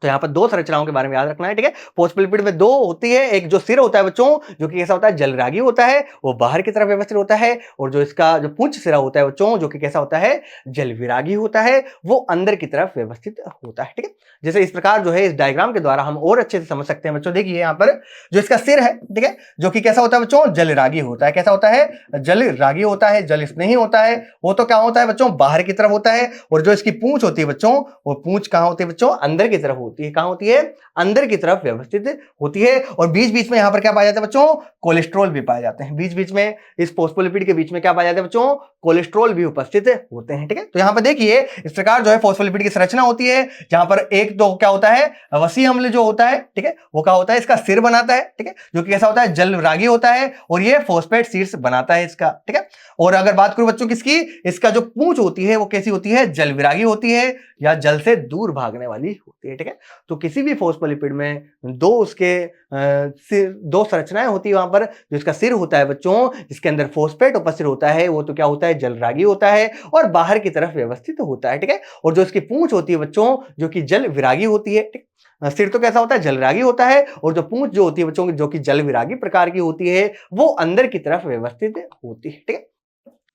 Speaker 1: तो यहाँ पर दो संरचनाओं के बारे में याद रखना है, ठीक है। फोस्फोलिपिड में दो होती है, एक जो सिर होता है बच्चों, जो कि कैसा होता है? जलरागी होता है, वो बाहर की तरफ व्यवस्थित होता है, और जो इसका जो पुंछ सिरा होता है बच्चों, जो कि कैसा होता है? जलविरागी होता है, वो अंदर की तरफ व्यवस्थित होता है, ठीक है। जैसे इस प्रकार जो है इस डायग्राम के द्वारा हम और अच्छे से समझ सकते हैं बच्चों। देखिए यहाँ पर जो इसका सिर है, ठीक है, जो कि कैसा होता है बच्चों? जलरागी होता है। कैसा होता है? जलरागी होता है, जल स्नेही होता है। वो तो क्या होता है बच्चों? बाहर की तरफ होता है। और जो इसकी पूंछ होती है बच्चों, वो पूंछ कहां होती है बच्चों? अंदर की तरफ होती है। कहां होती है? अंदर की तरफ व्यवस्थित होती है। और बीच बीच में यहां पर क्या पाया जाता है बच्चों? कोलेस्ट्रॉल भी पाए जाते हैं। बीच बीच में इस फोस्फोलिपिड के बीच में क्या पाया जाता है बच्चों? कोलेस्ट्रॉल भी उपस्थित होते हैं, ठीक है। तो यहां पर देखिए इस प्रकार जो है फोस्फोलिपिड की संरचना होती है, जहां पर एक तो क्या होता है? वसीय अम्ल जो होता है, ठीक है, वो क्या होता है? इसका सिर बनाता है, ठीक है, जो कि कैसा होता है? जल रागी होता है, और ये फोस्फेट शीर्ष बनाता है इसका, ठीक है। और अगर बात करूं बच्चों किसकी, इसका जो पूंछ होती है वो कैसी होती है? जल विरागी होती है, या जल से दूर भागने वाली होती है, ठीक है। तो किसी भी फोस्फोलिपिड में दो उसके दो संरचनाएं होती है वहां पर। जो इसका सिर होता है बच्चों, जिसके अंदर फोस्फेट उपस्थित होता है, वो तो क्या होता है? जलरागी होता है, और बाहर की तरफ व्यवस्थित होता है, ठीक है। और जो इसकी पूंछ होती है बच्चों, जो कि जल विरागी होती है, ठीक। सिर तो कैसा होता है? जलरागी होता है, और जो पूंछ जो होती है बच्चों की, जो कि जल विरागी प्रकार की होती है, वो अंदर की तरफ व्यवस्थित होती है, ठीक है।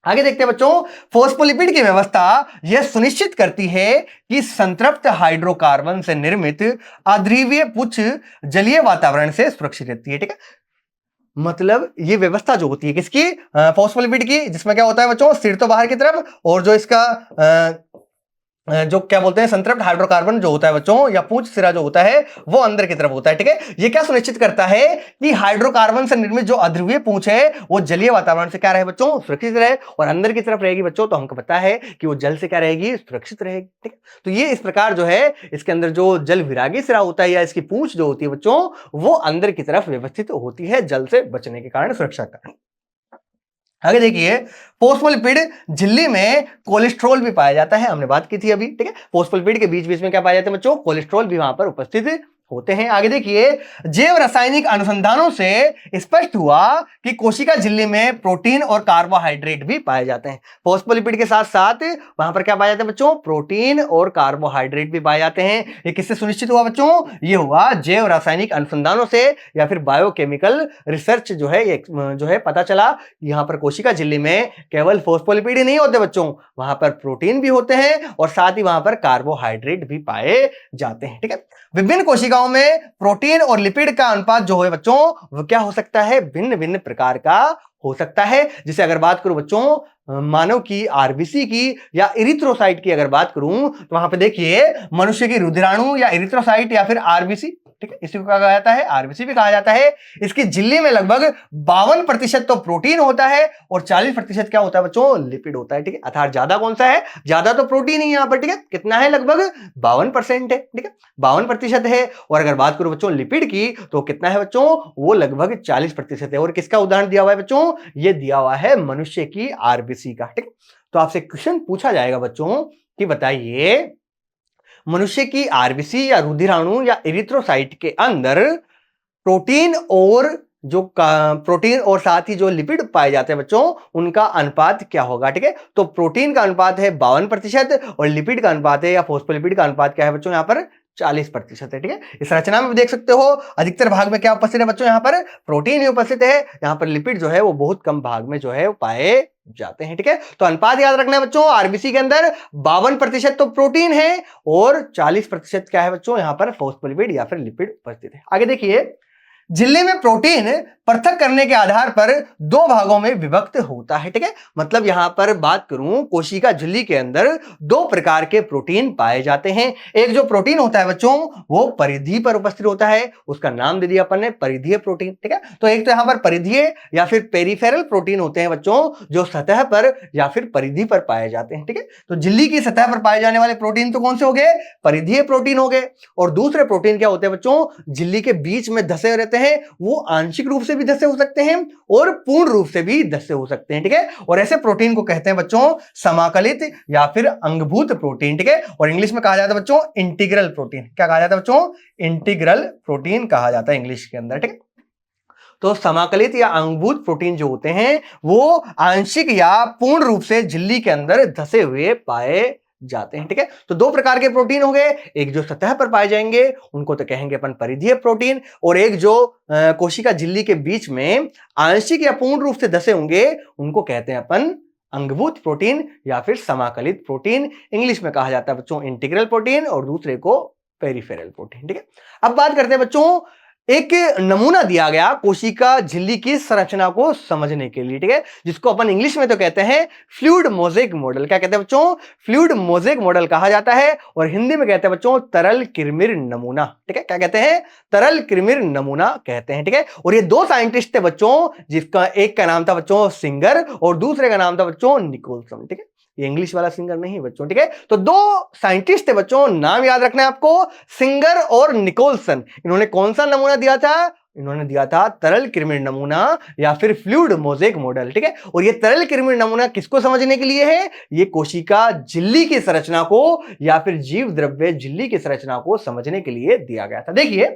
Speaker 1: आगे देखते हैं बच्चों, फोस्फोलिपिड की व्यवस्था यह सुनिश्चित करती है कि संतृप्त हाइड्रोकार्बन से निर्मित अध्रुवीय पुच्छ जलीय वातावरण से सुरक्षित रहती है, ठीक है। मतलब ये व्यवस्था जो होती है किसकी? फोस्फोलिपिड की, जिसमें क्या होता है बच्चों? सिर तो बाहर की तरफ, और जो इसका जो क्या बोलते हैं संतृप्त हाइड्रोकार्बन जो होता है बच्चों, या पूंछ सिरा जो होता है, वो अंदर की तरफ होता है, ठीक है। ये क्या सुनिश्चित करता है कि हाइड्रोकार्बन से निर्मित जो अध्रुवीय पूंछ है वो जलीय वातावरण से क्या रहे बच्चों? सुरक्षित रहे, और अंदर की तरफ रहेगी बच्चों, तो हमको पता है कि वो जल से क्या रहेगी? सुरक्षित रहेगी, ठीक है। तो ये इस प्रकार जो है इसके अंदर जो जल विरागी सिरा होता है या इसकी पूंछ जो होती है बच्चों, वो अंदर की तरफ व्यवस्थित होती है, जल से बचने के कारण, सुरक्षा का। आगे देखिए, फोस्फोलिपिड झिल्ली में कोलेस्ट्रॉल भी पाया जाता है, हमने बात की थी अभी, ठीक है। फोस्फोलिपिड के बीच बीच में क्या पाया जाता है बच्चों? कोलेस्ट्रॉल भी वहां पर उपस्थित होते हैं। आगे देखिए, जैव रासायनिक अनुसंधानों से स्पष्ट हुआ कि कोशिका झिल्ली में प्रोटीन और कार्बोहाइड्रेट भी पाए जाते हैं। फॉस्फोलिपिड के साथ साथ वहां पर क्या पाए जाते हैं बच्चों? प्रोटीन और कार्बोहाइड्रेट भी पाए जाते हैं। ये किससे सुनिश्चित हुआ बच्चों? ये हुआ जैव रासायनिक अनुसंधानों से या फिर बायोकेमिकल रिसर्च जो है ये जो है पता चला। यहाँ पर कोशिका झिल्ली में केवल फॉस्फोलिपिड ही नहीं होते बच्चों, वहां पर प्रोटीन भी होते हैं और साथ ही वहां पर कार्बोहाइड्रेट भी पाए जाते हैं। ठीक है, विभिन्न कोशिकाओं में प्रोटीन और लिपिड का अनुपात जो है बच्चों वो क्या हो सकता है? भिन्न भिन्न प्रकार का हो सकता है। जैसे अगर बात करूं बच्चों मानव की आरबीसी की या इरिथ्रोसाइट की अगर बात करूं तो वहां पे देखिए मनुष्य की रुधिराणु या इरिथ्रोसाइट या फिर आरबीसी, ठीक है, इसी को कहा जाता है आरबीसी भी कहा जाता है। इसकी झिल्ली में लगभग 52% तो प्रोटीन होता है और 40% क्या होता है बच्चों? लिपिड होता है। ठीक है, अर्थात ज्यादा कौन सा है? ज्यादा तो प्रोटीन ही यहां पर। ठीक है, कितना है? लगभग 52% है। ठीक है, 52% है। और अगर बात करूं बच्चों लिपिड की तो कितना है बच्चों? वो लगभग 40% है। और किसका उदाहरण दिया हुआ है बच्चों? ये दिया हुआ है मनुष्य की आरबीसी का। ठीक, तो आपसे क्वेश्चन पूछा जाएगा बच्चों कि बताइए मनुष्य की आरबीसी या रुधिराणु या इरिथ्रोसाइट के अंदर प्रोटीन और जो प्रोटीन और साथ ही जो लिपिड पाए जाते हैं बच्चों उनका अनुपात क्या होगा? ठीक है, तो प्रोटीन का अनुपात है 52% और लिपिड का अनुपात है या फॉस्फोलिपिड का अनुपात क्या है बच्चों? यहां पर 40% है। ठीक है, इस रचना में भी देख सकते हो अधिकतर भाग में क्या उपस्थित है बच्चों? यहां पर प्रोटीन ही उपस्थित है। यहां पर लिपिड जो है वो बहुत कम भाग में जो है वो पाए जाते हैं। ठीक है, तो अनुपात याद रखना है बच्चों, आरबीसी के अंदर 52% तो प्रोटीन है और 40% क्या है बच्चों? यहां पर फॉस्फोलिपिड या फिर लिपिड उपस्थित है। आगे देखिए, झिल्ली में प्रोटीन पृथक करने के आधार पर दो भागों में विभक्त होता है। ठीक है, मतलब यहां पर बात करूं कोशिका झिल्ली के अंदर दो प्रकार के प्रोटीन पाए जाते हैं। एक जो प्रोटीन होता है बच्चों वो परिधि पर उपस्थित होता है, उसका नाम दे दिया अपन ने परिधीय प्रोटीन। ठीक है, तो एक तो यहां पर परिधीय या फिर पेरिफेरल प्रोटीन होते हैं बच्चों जो सतह पर या फिर परिधि पर पाए जाते हैं। ठीक है, तो झिल्ली की सतह पर पाए जाने वाले प्रोटीन तो कौन से हो गए? परिधीय प्रोटीन हो गए। और दूसरे प्रोटीन क्या होते हैं बच्चों? झिल्ली के बीच में धसे रहते हैं, वो आंशिक रूप से भी धसे हो सकते हैं और पूर्ण रूप से भी धसे हो सकते हैं। ठीक है, और ऐसे प्रोटीन को कहते हैं बच्चों समाकलित या फिर अंगभूत प्रोटीन। ठीक है, और इंग्लिश में कहा जाता है बच्चों इंटीग्रल प्रोटीन। क्या कहा जाता है बच्चों? इंटीग्रल प्रोटीन कहा जाता है इंग्लिश के अंदर। ठीक है, तो समाकलित या अंगभूत प्रोटीन जो होते हैं वो आंशिक या पूर्ण रूप से झिल्ली के अंदर धसे हुए पाए जाते हैं। ठीक है, तो दो प्रकार के प्रोटीन हो गए, एक जो सतह पर पाए जाएंगे उनको तो कहेंगे अपन परिधीय प्रोटीन, और एक जो कोशिका झिल्ली के बीच में आंशिक या पूर्ण रूप से धसे होंगे उनको कहते हैं अपन अंगभूत प्रोटीन या फिर समाकलित प्रोटीन। इंग्लिश में कहा जाता है बच्चों इंटीग्रल प्रोटीन और दूसरे को पेरिफेरल प्रोटीन। ठीक है, अब बात करते हैं बच्चों एक नमूना दिया गया कोशिका झिल्ली की संरचना को समझने के लिए। ठीक है, जिसको अपन इंग्लिश में तो कहते हैं फ्लूइड मोज़ेक मॉडल। क्या कहते हैं बच्चों? फ्लूइड मोज़ेक मॉडल कहा जाता है, और हिंदी में कहते हैं बच्चों तरल किरमिर नमूना। ठीक है, क्या कहते हैं? तरल किरमिर नमूना कहते हैं। ठीक है, और ये दो साइंटिस्ट थे बच्चों, जिसका एक का नाम था बच्चों सिंगर और दूसरे का नाम था बच्चों निकोलसन। ठीक है, ये इंग्लिश वाला सिंगर नहीं बच्चों। ठीक है, तो दो साइंटिस्ट थे बच्चों, नाम याद रखना है आपको, सिंगर और निकोलसन। इन्होंने कौन सा नमूना दिया था? इन्होंने दिया था तरल किरमिर नमूना या फिर फ्लूइड मोज़ेक मॉडल। ठीक है, और ये तरल किरमिर नमूना किसको समझने के लिए है? ये कोशिका झिल्ली की संरचना को या फिर जीव द्रव्य झिल्ली की संरचना को समझने के लिए दिया गया था। देखिए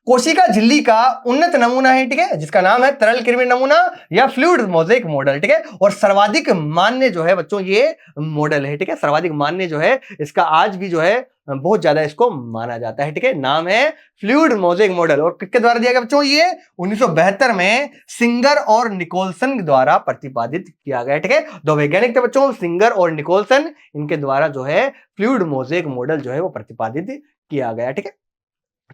Speaker 1: कोशिका झिल्ली का उन्नत नमूना है, ठीक है, जिसका नाम है तरल किरमिर नमूना या फ्लूइड मोज़ेक मॉडल। ठीक है, और सर्वाधिक मान्य जो है बच्चों ये मॉडल है। ठीक है, सर्वाधिक मान्य जो है इसका आज भी जो है बहुत ज्यादा इसको माना जाता है। ठीक है, नाम है फ्लूइड मोज़ेक मॉडल, और किसके द्वारा दिया गया बच्चों? ये 1972 में सिंगर और निकोलसन द्वारा प्रतिपादित किया गया। ठीक है, दो वैज्ञानिक थे बच्चों सिंगर और निकोलसन, इनके द्वारा जो है फ्लूइड मोज़ेक मॉडल जो है वो प्रतिपादित किया गया। ठीक है,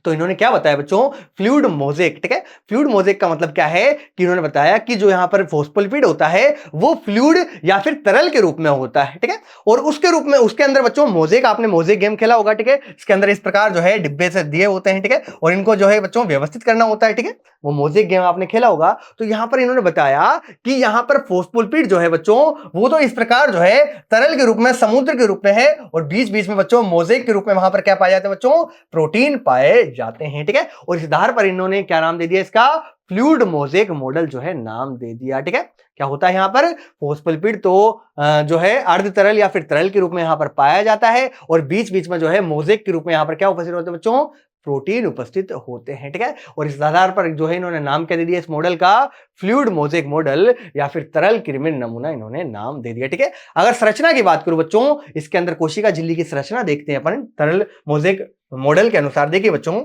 Speaker 1: तो इन्होंने क्या बताया बच्चों? Fluid mosaic. ठीक है, फ्लूइड मोज़ेक का मतलब क्या है कि इन्होंने बताया कि जो यहां पर फॉस्फोलिपिड होता है वो फ्लूइड या फिर तरल के रूप में होता है। ठीक है, और उसके रूप में उसके अंदर बच्चों मोज़ेक, आपने मोज़ेक गेम खेला होगा। ठीक है, इसके अंदर इस प्रकार जो है डिब्बे से दिए होते हैं। ठीक है, और इनको जो है बच्चों व्यवस्थित करना होता है। ठीक है, वो मोज़ेक गेम आपने खेला होगा। तो यहां पर इन्होंने बताया कि यहां पर फॉस्फोलिपिड जो है बच्चों वो तो इस प्रकार जो है तरल के रूप में, समुद्र के रूप में है, और बीच बीच में बच्चों मोज़ेक के रूप में वहां पर क्या पाए जाते हैं बच्चों? प्रोटीन पाए जाते हैं। ठीक है, और इस आधार पर इन्होंने क्या नाम दे दिया इसका? फ्लूइड मोज़ेक मॉडल जो है नाम दे दिया। ठीक है, क्या होता है यहां पर? फॉस्फोलिपिड तो जो है अर्ध तरल या फिर तरल के रूप में यहां पर पाया जाता है, और बीच बीच में जो है मोज़ेक के रूप में यहां पर क्या उपस्थित होते हैं बच्चों? प्रोटीन उपस्थित होते हैं, ठीक है। और इस आधार पर जो है इन्होंने नाम क्या दे दिया इस मॉडल का, फ्लूइड मोज़ेक मॉडल या फिर तरल कृत्रिम नमूना इन्होंने नाम दे दिया, ठीक है। अगर संरचना की बात करूं बच्चों, इसके अंदर कोशिका झिल्ली की संरचना देखते हैं अपन तरल मोज़ेक मॉडल के अनुसार। देखिए बच्चों,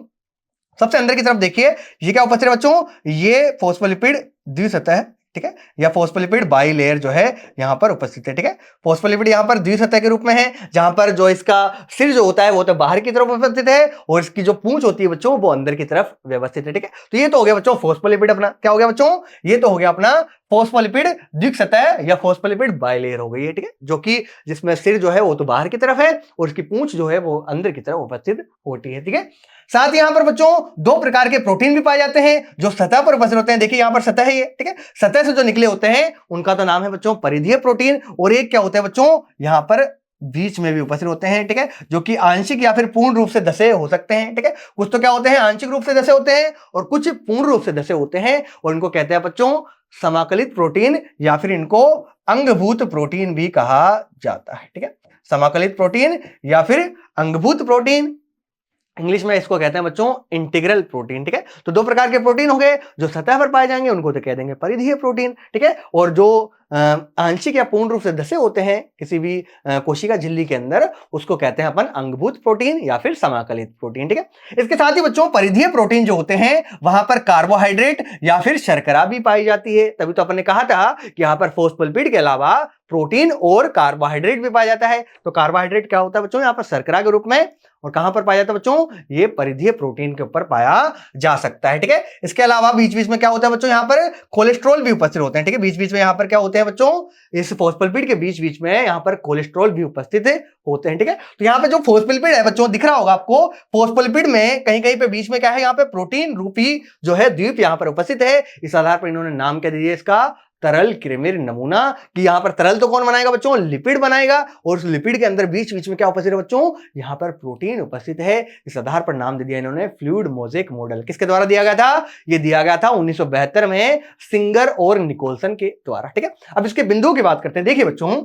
Speaker 1: सबसे अंदर की तरफ देखिए, ये क्या उपस्थित है बच्चों, ये फोस्फोलिपिड द्विसतह है, ठीक है, या फोस्फोलिपिड बाइलेयर जो है यहां पर उपस्थित है, ठीक है। फोस्फोलिपिड यहां पर द्विसतह के रूप में है, जहां पर जो इसका सिर जो होता है वो तो बाहर की तरफ उपस्थित है और इसकी जो पूंछ होती है बच्चों वो अंदर की तरफ व्यवस्थित है, ठीक है। तो ये तो हो गया बच्चों फोस्फोलिपिड अपना, क्या हो गया बच्चों, ये तो हो गया अपना फोस्फोलिपिड द्विसतह या फोस्फोलिपिड बाइलेयर हो गई है, ठीक है, जो कि जिसमें सिर जो है वो तो बाहर की तरफ है और इसकी पूंछ जो है वो अंदर की तरफ उपस्थित होती है, ठीक है। साथ ही यहां पर बच्चों दो प्रकार के प्रोटीन भी पाए जाते हैं जो सतह पर उपस्थित होते हैं। देखिए यहां पर सतह है ये, ठीक है, सतह से जो निकले होते हैं उनका तो नाम है बच्चों परिधीय प्रोटीन, और एक क्या होता है बच्चों यहां पर बीच में भी उपस्थित होते हैं, ठीक है, जो कि आंशिक या फिर पूर्ण रूप से धसे हो सकते हैं, ठीक है। कुछ तो क्या होते हैं आंशिक रूप से धसे होते हैं और कुछ पूर्ण रूप से धसे होते हैं, और इनको कहते हैं बच्चों समाकलित प्रोटीन या फिर इनको अंगभूत प्रोटीन भी कहा जाता है, ठीक है। समाकलित प्रोटीन या फिर अंगभूत प्रोटीन, इंग्लिश में इसको कहते हैं बच्चों इंटीग्रल प्रोटीन, ठीक है। तो दो प्रकार के प्रोटीन होंगे, जो सतह पर पाए जाएंगे उनको तो कह देंगे परिधीय प्रोटीन, ठीक है, और जो आंशिक या पूर्ण रूप से धसे होते हैं किसी भी कोशिका झिल्ली के अंदर उसको कहते हैं अपन अंगभूत प्रोटीन या फिर समाकलित प्रोटीन, ठीक है। इसके साथ ही बच्चों परिधीय प्रोटीन जो होते हैं वहां पर कार्बोहाइड्रेट या फिर शर्करा भी पाई जाती है, तभी तो अपन ने कहा था कि यहां पर फोस्फोलिपिड के अलावा प्रोटीन और कार्बोहाइड्रेट भी पाया जाता है। तो कार्बोहाइड्रेट क्या होता है बच्चों, यहां पर शर्करा के रूप में, और कहां पर पाया जाता है बच्चों, ये परिधीय प्रोटीन के ऊपर पाया जा सकता है, ठीक है। इसके अलावा बीच बीच में क्या होता है बच्चों, यहां पर कोलेस्ट्रॉल भी उपस्थित होते हैं, ठीक है, बीच बीच में यहां पर क्या होते हैं बच्चों, इस फोस्फोलिपिड के बीच बीच में यहां पर कोलेस्ट्रॉल भी उपस्थित होते हैं, ठीक है। तो यहां पे जो फोस्फोलिपिड है बच्चों दिख रहा होगा आपको, फोस्फोलिपिड में कहीं कहीं पे बीच में क्या है, यहां पे प्रोटीन रूपी जो है द्वीप यहां पर उपस्थित है। इस आधार पर इन्होंने नाम क्या दे दिया इसका, तरल कृत्रिम नमूना, कि यहां पर तरल तो कौन बनाएगा बच्चों, लिपिड बनाएगा, और उस लिपिड के अंदर बीच बीच में क्या उपस्थित है बच्चों, यहां पर प्रोटीन उपस्थित है। इस आधार पर नाम दे दिया इन्होंने फ्लूइड मोज़ेक मॉडल। किसके द्वारा दिया गया था, ये दिया गया था 1972 में सिंगर और निकोलसन के द्वारा, ठीक है। अब इसके बिंदु की बात करते हैं। देखिए बच्चों,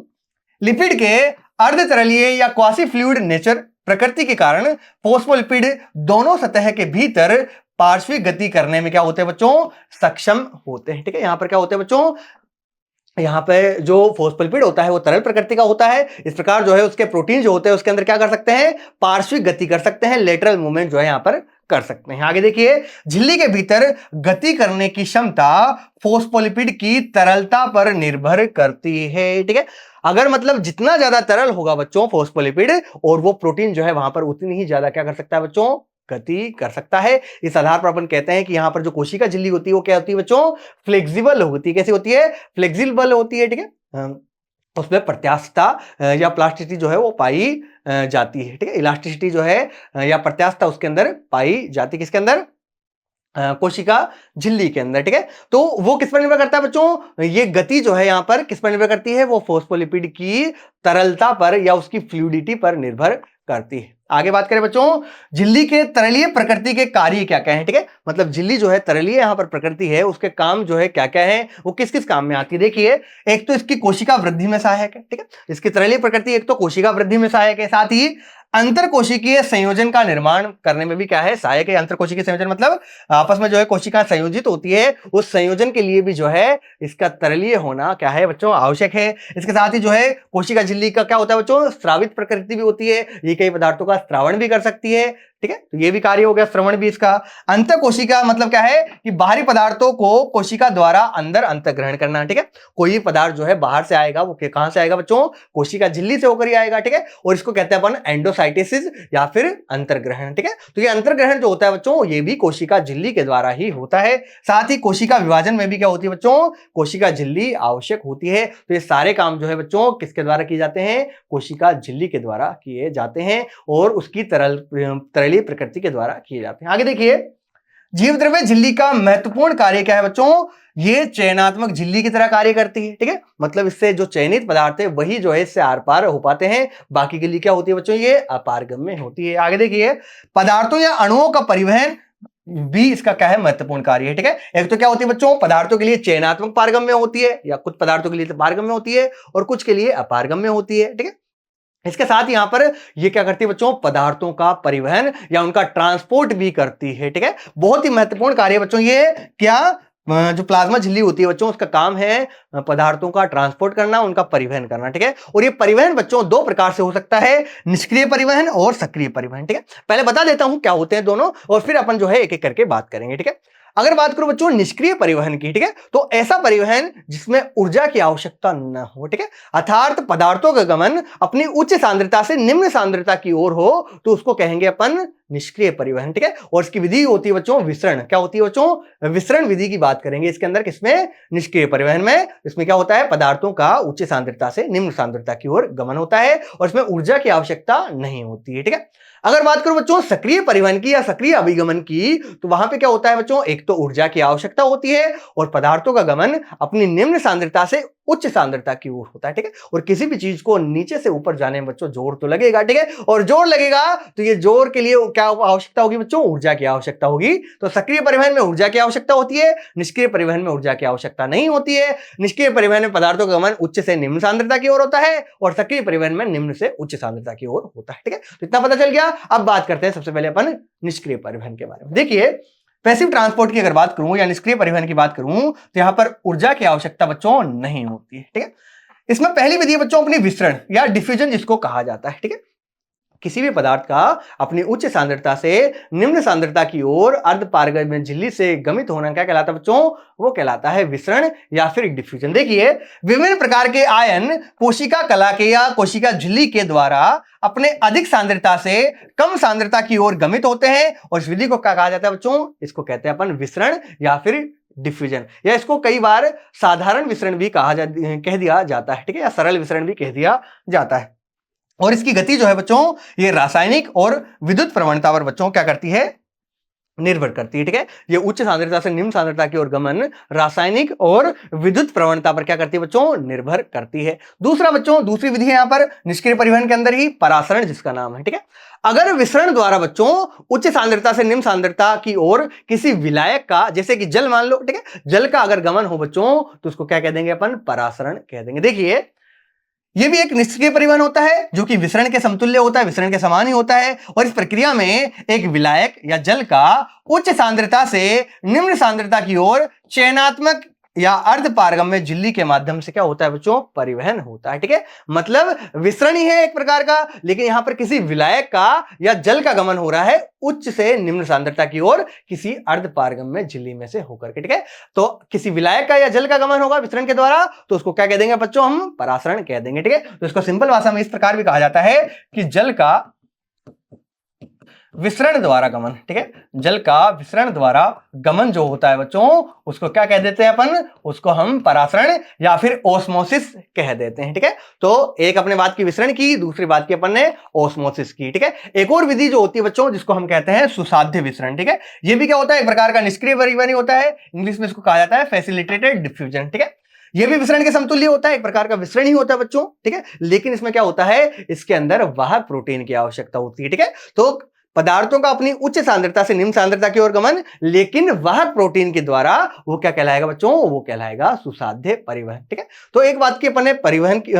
Speaker 1: लिपिड के अर्धतरलीय या क्वासी फ्लूइड नेचर प्रकृति के कारण फोस्फोलिपिड दोनों सतह के भीतर पार्श्विक गति करने में क्या होते हैं बच्चों, सक्षम होते हैं, ठीक है। यहां पर क्या होते हैं बच्चों, यहाँ पे जो फोस्फोलिपिड होता है वो तरल प्रकृति का होता है, इस प्रकार जो है उसके प्रोटीन जो होते हैं उसके अंदर क्या कर सकते हैं, पार्श्विक गति कर सकते हैं, लेटरल मूवमेंट जो है यहाँ पर कर सकते हैं। आगे देखिए, झिल्ली के भीतर गति करने की क्षमता फोस्फोलिपिड की तरलता पर निर्भर करती है, ठीक है। अगर मतलब जितना ज्यादा तरल होगा बच्चों फोस्फोलिपिड, और वो प्रोटीन जो है वहां पर उतनी ही ज्यादा क्या कर सकता है बच्चों, गति कर सकता है। इस आधार पर अपन कहते हैं कि यहां पर जो कोशिका झिल्ली होती है वो क्या होती है बच्चों, फ्लेक्सिबल होती है। कैसी होती है, फ्लेक्सिबल होती है, ठीक है। उसमें प्रत्यास्थता या प्लास्टिसिटी जो है वो पाई जाती है, ठीक है। इलास्टिसिटी जो है या प्रत्यास्थता उसके अंदर पाई जाती है, किसके अंदर, कोशिका झिल्ली के अंदर, ठीक है। तो वो किस पर निर्भर करता है बच्चों, ये गति जो है यहां पर किस पर निर्भर करती है, वो फोस्फोलिपिड की तरलता पर या उसकी फ्लूइडिटी पर निर्भर करती है। आगे बात करें बच्चों, झिल्ली के तरलीय प्रकृति के कार्य क्या क्या है, ठीक है, मतलब झिल्ली जो है तरलीय यहां पर प्रकृति है, उसके काम जो है क्या क्या है, वो किस किस काम में आती है। देखिए, एक तो इसकी कोशिका वृद्धि में सहायक है, ठीक है, इसकी तरलीय प्रकृति एक तो कोशिका वृद्धि में सहायक है, साथ ही अंतर कोशिकीय संयोजन का निर्माण करने में भी क्या है, सहायक है। अंतर कोशिकीय संयोजन मतलब आपस में जो है कोशिका संयोजित होती है, उस संयोजन के लिए भी जो है इसका तरलीय होना क्या है बच्चों, आवश्यक है। इसके साथ ही जो है कोशिका झिल्ली का क्या होता है बच्चों, स्रावित प्रकृति भी होती है, ये कई पदार्थों का स्रावण भी कर सकती है, ठीक है, तो ये भी कार्य हो गया, श्रवण भी इसका। अंतर कोशिका मतलब क्या है कि बाहरी पदार्थों को कोशिका द्वारा अंदर अंतर्ग्रहण करना, ठीक है। कोई भी पदार्थ जो है बाहर से आएगा वो कहां से आएगा बच्चों, कोशिका झिल्ली से होकर ही आएगा, ठीक है, और इसको कहते हैं अपन एंडोसाइटोसिस या फिर अंतर्ग्रहण, ठीक है। तो ये अंतर्ग्रहण जो होता है बच्चों, ये भी कोशिका झिल्ली के द्वारा ही होता है। साथ ही कोशिका विभाजन में भी क्या होती है बच्चों, कोशिका झिल्ली आवश्यक होती है। तो ये सारे काम जो है बच्चों किसके द्वारा किए जाते हैं, कोशिका झिल्ली के द्वारा किए जाते हैं, और उसकी तरलीय प्रकृति के द्वारा किए जाते हैं। आगे देखिए, जीव द्रव्य झिल्ली का महत्वपूर्ण कार्य क्या है बच्चों, ये चयनात्मक झिल्ली की तरह कार्य करती है, ठीक है, मतलब इससे जो चयनित पदार्थ है वही जो है इससे आर पार हो पाते हैं, बाकी के लिए क्या होती है बच्चों, ये अपारगम्य होती है। आगे देखिए, पदार्थों या अणुओं का परिवहन भी इसका क्या है, महत्वपूर्ण कार्य है, ठीक है। एक तो क्या होती है बच्चों, पदार्थों के लिए चयनात्मक पारगम्य होती है, या कुछ पदार्थों के लिए तो पारगम्य होती है और कुछ के लिए अपारगम्य होती है, ठीक है। इसके साथ यहां पर ये क्या करती है बच्चों, पदार्थों का परिवहन या उनका ट्रांसपोर्ट भी करती है। ठीक है, बहुत ही महत्वपूर्ण कार्य बच्चों ये। क्या जो प्लाज्मा झिल्ली होती है बच्चों, उसका काम है पदार्थों का ट्रांसपोर्ट करना, उनका परिवहन करना। ठीक है, और ये परिवहन बच्चों दो प्रकार से हो सकता है, निष्क्रिय परिवहन और सक्रिय परिवहन। ठीक है, पहले बता देता हूं क्या होते हैं दोनों, और फिर अपन जो है एक एक करके बात करेंगे। ठीक है, अगर बात करूं बच्चों निष्क्रिय परिवहन की, ठीक है, तो ऐसा परिवहन जिसमें ऊर्जा की आवश्यकता न हो। ठीक है, अर्थात पदार्थों का गमन अपनी उच्च सांद्रता से निम्न सांद्रता की ओर हो, तो उसको कहेंगे अपन निष्क्रिय परिवहन। ठीक है, और इसकी विधि होती है बच्चों विसरण। क्या होती है बच्चों, विसरण विधि की बात करेंगे इसके अंदर। किसमें, निष्क्रिय परिवहन में। इसमें क्या होता है, पदार्थों का उच्च सांद्रता से निम्न सांद्रता की ओर गमन होता है और इसमें ऊर्जा की आवश्यकता नहीं होती है। ठीक है, अगर बात करो बच्चों सक्रिय परिवहन की या सक्रिय अभिगमन की, तो वहां पे क्या होता है बच्चों, एक तो ऊर्जा की आवश्यकता होती है और पदार्थों का गमन अपनी निम्न सांद्रता से उच्च सांद्रता की ओर होता है। ठीक है, और किसी भी चीज को नीचे से ऊपर जाने में बच्चों जोर तो लगेगा। ठीक है, और जोर लगेगा तो ये जोर के लिए क्या आवश्यकता होगी बच्चों, ऊर्जा की आवश्यकता होगी। तो सक्रिय परिवहन में ऊर्जा की आवश्यकता होती है, निष्क्रिय परिवहन में ऊर्जा की आवश्यकता नहीं होती है। निष्क्रिय परिवहन में पदार्थों का गमन उच्च से निम्न सांद्रता की ओर होता है और सक्रिय परिवहन में निम्न से उच्च सांद्रता की ओर होता है। ठीक है, तो इतना पता चल गया। अब बात करते हैं सबसे पहले अपन निष्क्रिय परिवहन के बारे में। देखिए पैसिव ट्रांसपोर्ट की अगर बात करूं या निष्क्रिय परिवहन की बात करूं, तो यहां पर ऊर्जा की आवश्यकता बच्चों नहीं होती है। ठीक है, इसमें पहली विधि बच्चों अपनी विसरण या डिफ्यूजन जिसको कहा जाता है। ठीक है, किसी भी पदार्थ का अपनी उच्च सांद्रता से निम्न सांद्रता की ओर अर्धपारगम्य झिल्ली से गमित होना क्या कहलाता है बच्चों, वो कहलाता है विसरण या फिर डिफ्यूजन। देखिए विभिन्न प्रकार के आयन कोशिका कला के या कोशिका झिल्ली के द्वारा अपने अधिक सांद्रता से कम सांद्रता की ओर गमित होते हैं और इस विधि को क्या कहा जाता है बच्चों, इसको कहते हैं अपन विसरण या फिर डिफ्यूजन, या इसको कई बार साधारण विसरण भी कह दिया जाता है। ठीक है, या सरल विसरण भी कह दिया जाता है। और इसकी गति जो है बच्चों, ये रासायनिक और विद्युत प्रवणता पर बच्चों क्या करती है, निर्भर करती है। ठीक है, ये उच्च सांद्रता से निम्न सांद्रता की ओर गमन रासायनिक और विद्युत प्रवणता पर क्या करती है बच्चों, निर्भर करती है। दूसरा बच्चों, दूसरी विधि है यहां पर निष्क्रिय परिवहन के अंदर ही परासरण जिसका नाम है। ठीक है, अगर विसरण द्वारा बच्चों उच्च सांद्रता से निम्न सांद्रता की ओर किसी विलायक का, जैसे कि जल मान लो, ठीक है, जल का अगर गमन हो बच्चों, तो उसको क्या कह देंगे अपन, परासरण कह देंगे। देखिए यह भी एक निष्क्रिय परिवहन होता है जो कि विसरण के समतुल्य होता है, विसरण के समान ही होता है। और इस प्रक्रिया में एक विलायक या जल का उच्च सांद्रता से निम्न सांद्रता की ओर चयनात्मक या अर्धपारगम्य झिल्ली के माध्यम से क्या होता है बच्चों, परिवहन होता है। ठीक है, मतलब विसरण ही है एक प्रकार का, लेकिन यहां पर किसी विलायक का या जल का गमन हो रहा है उच्च से निम्न सांद्रता की ओर किसी अर्धपारगम्य झिल्ली में से होकर के। ठीक है, तो किसी विलायक का या जल का गमन होगा विसरण के द्वारा, तो उसको क्या कह देंगे बच्चों, हम परासरण कह देंगे। ठीक है, तो इसको सिंपल भाषा में इस प्रकार भी कहा जाता है कि जल का विसरण द्वारा गमन। ठीक है, जल का विसरण द्वारा गमन जो होता है बच्चों, उसको क्या कह देते हैं अपन, उसको हम परासरण या फिर ओस्मोसिस कह देते हैं। ठीक है, तो एक अपने बात की विसरण की, दूसरी बात की अपन ने ओस्मोसिस की। ठीक है, एक और विधि जो होती है बच्चों जिसको हम कहते हैं सुसाध्य विसरण। ठीक है, ये भी क्या होता है, एक प्रकार का निष्क्रिय परिवहन होता है, इंग्लिश में इसको कहा जाता है फैसिलिटेटेड डिफ्यूजन। ठीक है, ये भी विसरण के समतुल्य होता है, एक प्रकार का विसरण ही होता है बच्चों। ठीक है, लेकिन इसमें क्या होता है, इसके अंदर वाहक प्रोटीन की आवश्यकता होती है। ठीक है, तो पदार्थों का अपनी उच्च सांद्रता से निम्न सांद्रता की ओर गमन, लेकिन वाहक प्रोटीन के द्वारा, वो क्या कहलाएगा बच्चों, वो कहलाएगा सुसाध्य परिवहन। ठीक है, तो एक बात की अपन ने परिवहन की